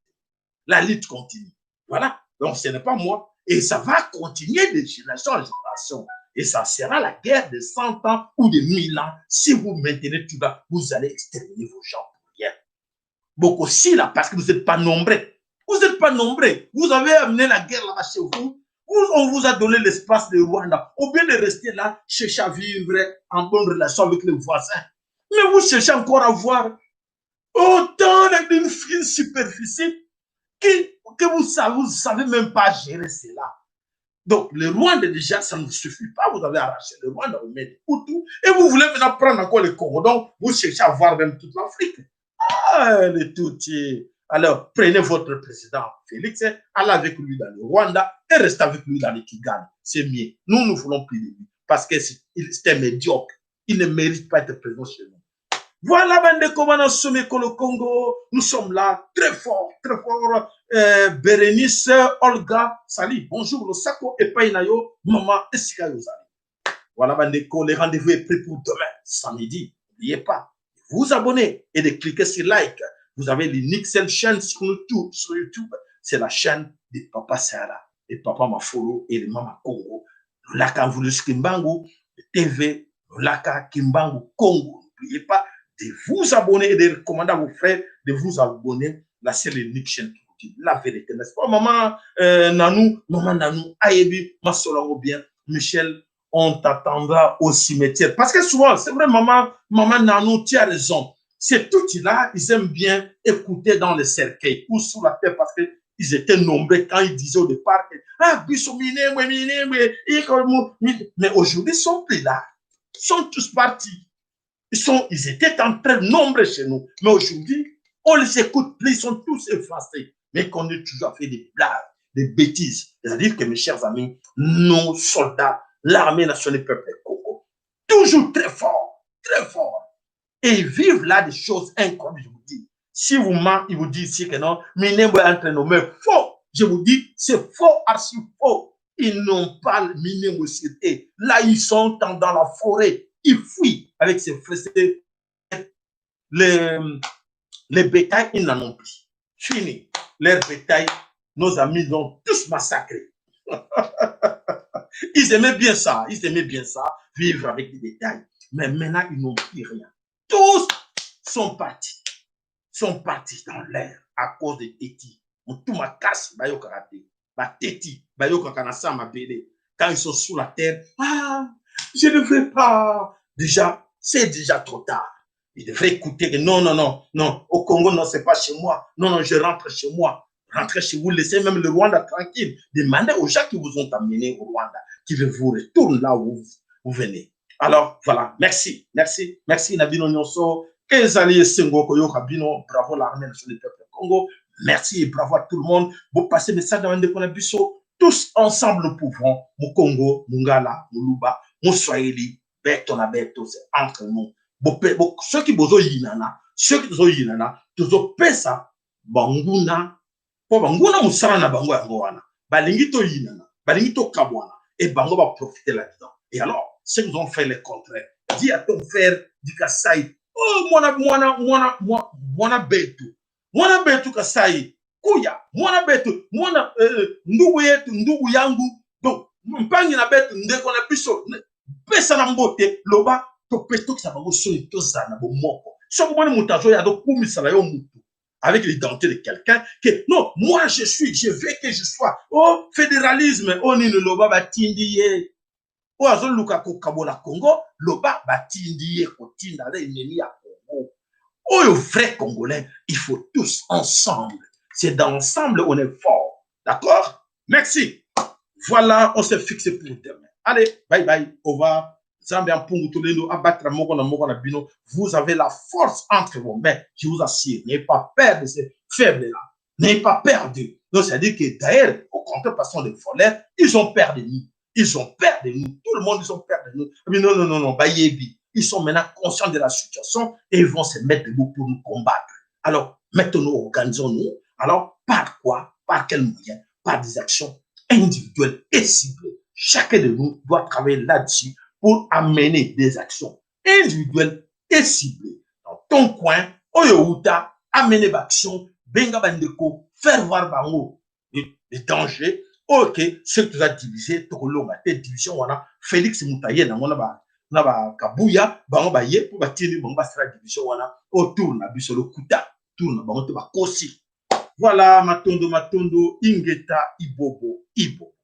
La lutte continue. Voilà. Donc, ce n'est pas moi. Et ça va continuer de génération en génération. Et ça sera la guerre de 100 ans ou de 1000 ans. Si vous maintenez tout ça, vous allez exterminer vos gens pour rien. Beaucoup aussi là, parce que vous n'êtes pas nombreux. Vous n'êtes pas nombreux. Vous avez amené la guerre là-bas chez vous. On vous a donné l'espace de Rwanda. Au lieu de rester là, chercher à vivre en bonne relation avec les voisins. Mais vous cherchez encore à voir autant d'une fine superficie que vous savez même pas gérer cela. Donc, le Rwanda, déjà, ça ne suffit pas. Vous avez arraché le Rwanda, vous mettez tout. Et vous voulez maintenant prendre encore le Congo. Donc, vous cherchez à voir même toute l'Afrique. Ah, les Tutsis. Alors, prenez votre président Félix, allez avec lui dans le Rwanda et restez avec lui dans le Kigali. C'est mieux. Nous, nous voulons plus de lui parce que c'est un médiocre. Il ne mérite pas d'être présent chez nous. Voilà, bande comment on se met le Congo. Nous sommes là, très fort, très fort. Bérénice, Olga, salut, bonjour, le Sako et Painayo, maman, Esika Yozali. Voilà, bande les rendez-vous est pris pour demain, samedi. N'oubliez pas, vous abonnez et de cliquer sur like. Vous avez l'unique seule chaîne sur YouTube. C'est la chaîne de Papa Sarah, de Papa Mafolo et de Mama Congo. Laka Voulus Kimbangu, TV, Laka Kimbangu Congo. N'oubliez pas de vous abonner et de recommander à vos frères de vous abonner. Là, c'est l'unique chaîne qui vous dit la vérité, n'est-ce pas? Maman Nanou, Ayebi, Massolango bien, Michel, on t'attendra au cimetière. Parce que souvent, c'est vrai, maman Nanou, tu as raison. Ces tout-là, ils aiment bien écouter dans les cercueils ou sous la terre parce qu'ils étaient nombreux quand ils disaient au départ que mais aujourd'hui, ils sont plus là. Ils sont tous partis. Ils étaient en très nombreux chez nous. Mais aujourd'hui, On les écoute plus, ils sont tous effacés. Mais qu'on ait toujours fait des blagues, des bêtises. C'est-à-dire que, mes chers amis, nos soldats, l'armée nationale du peuple Congo, toujours très fort, très fort. Et ils vivent là des choses incroyables, je vous dis. Si vous mentez, ils vous disent ici que non, Minembwe est entre nos mains. Faux. Je vous dis, c'est faux, archi faux. Ils n'ont pas Minembwe sur eux. Là, ils sont dans la forêt. Ils fuient avec ces fraises. Les bétails, ils n'en ont plus. Fini. Les bétails, nos amis l'ont tous massacrés. Ils aimaient bien ça. Ils aimaient bien ça, vivre avec des bétails. Mais maintenant, ils n'ont plus rien. Tous sont partis dans l'air à cause de Téti. Tout ma casse, bayo karaté. Ba Téti, bayo kakanasa ma bébé. Quand ils sont sous la terre, ah, je ne veux pas. Déjà, c'est déjà trop tard. Ils devraient écouter que non, au Congo, non, c'est pas chez moi. Non, je rentre chez moi. Rentrez chez vous, laissez même le Rwanda tranquille. Demandez aux gens qui vous ont amené au Rwanda, qui veulent vous retourner là où vous venez. Alors, voilà, merci, Nabino Nyonso, Ezali Sengo Koyo Kabino, bravo l'armée nationale du peuple Congo, merci et bravo à tout le monde. Vous passez le message dans le Bisso, tous ensemble nous pouvons, mon Congo, Mungala, Muluba, mon Swahili, Betona Beto, c'est entre nous. Ceux qui bozo yinana, toujours pesa, banguna, po banguna musala na bango yango wana, balingi to yinana, balingi to kabwana, et bango va profiter là-dedans. Et alors, ceux qui ont fait le contraire, dis à ton frère du Kasaï, oh, mwana betu Kasaï, kuya, mwana betu, ndugu yangu, donc, mpangi na betu, ndeko na biso, pesa na mbote, loba, to peto ki sa bango soni to zana bo moko. So ko moni mutazo ya do kumisala yo mutu avec l'identité de quelqu'un que non, moi je veux que je sois. Oh, fédéralisme, on ni loba batindi ye. O azo luka ko kabola Congo, loba batindi ye ko tinda le ennemi ya Congo. Oh, le vrai Congolais, il faut tous ensemble. C'est d'ensemble on est fort. D'accord? Merci. Voilà, on s'est fixé pour demain. Allez, bye bye, au revoir. Vous avez la force entre vos mains. Je vous assure, n'ayez pas peur de ces faibles-là. N'ayez pas peur d'eux. Donc, c'est-à-dire que d'ailleurs, au contraire, passant des voleurs, ils ont peur de nous. Ils ont peur de nous. Tout le monde, ils ont peur de nous. Mais non, Bayebi. Ils sont maintenant conscients de la situation et ils vont se mettre debout pour nous combattre. Alors, maintenant, organisons-nous. Alors, par quoi? Par quels moyens? Par des actions individuelles et ciblées. Chacun de nous doit travailler là-dessus pour amener des actions individuelles et ciblées. Dans ton coin, Oyouta, amener l'action, Benga Bandeko, faire voir Bango les dangers. Ok, ce que tu as divisé, division, on a Félix Moutaye, on a Kabuya, Bango Baye, pour bâtir les Bango Bastra division, on a autour, on a vu sur le Kuta, tourne, Bango Kosi. Voilà, Matondo, Ingeta, Ibobo, Ibo.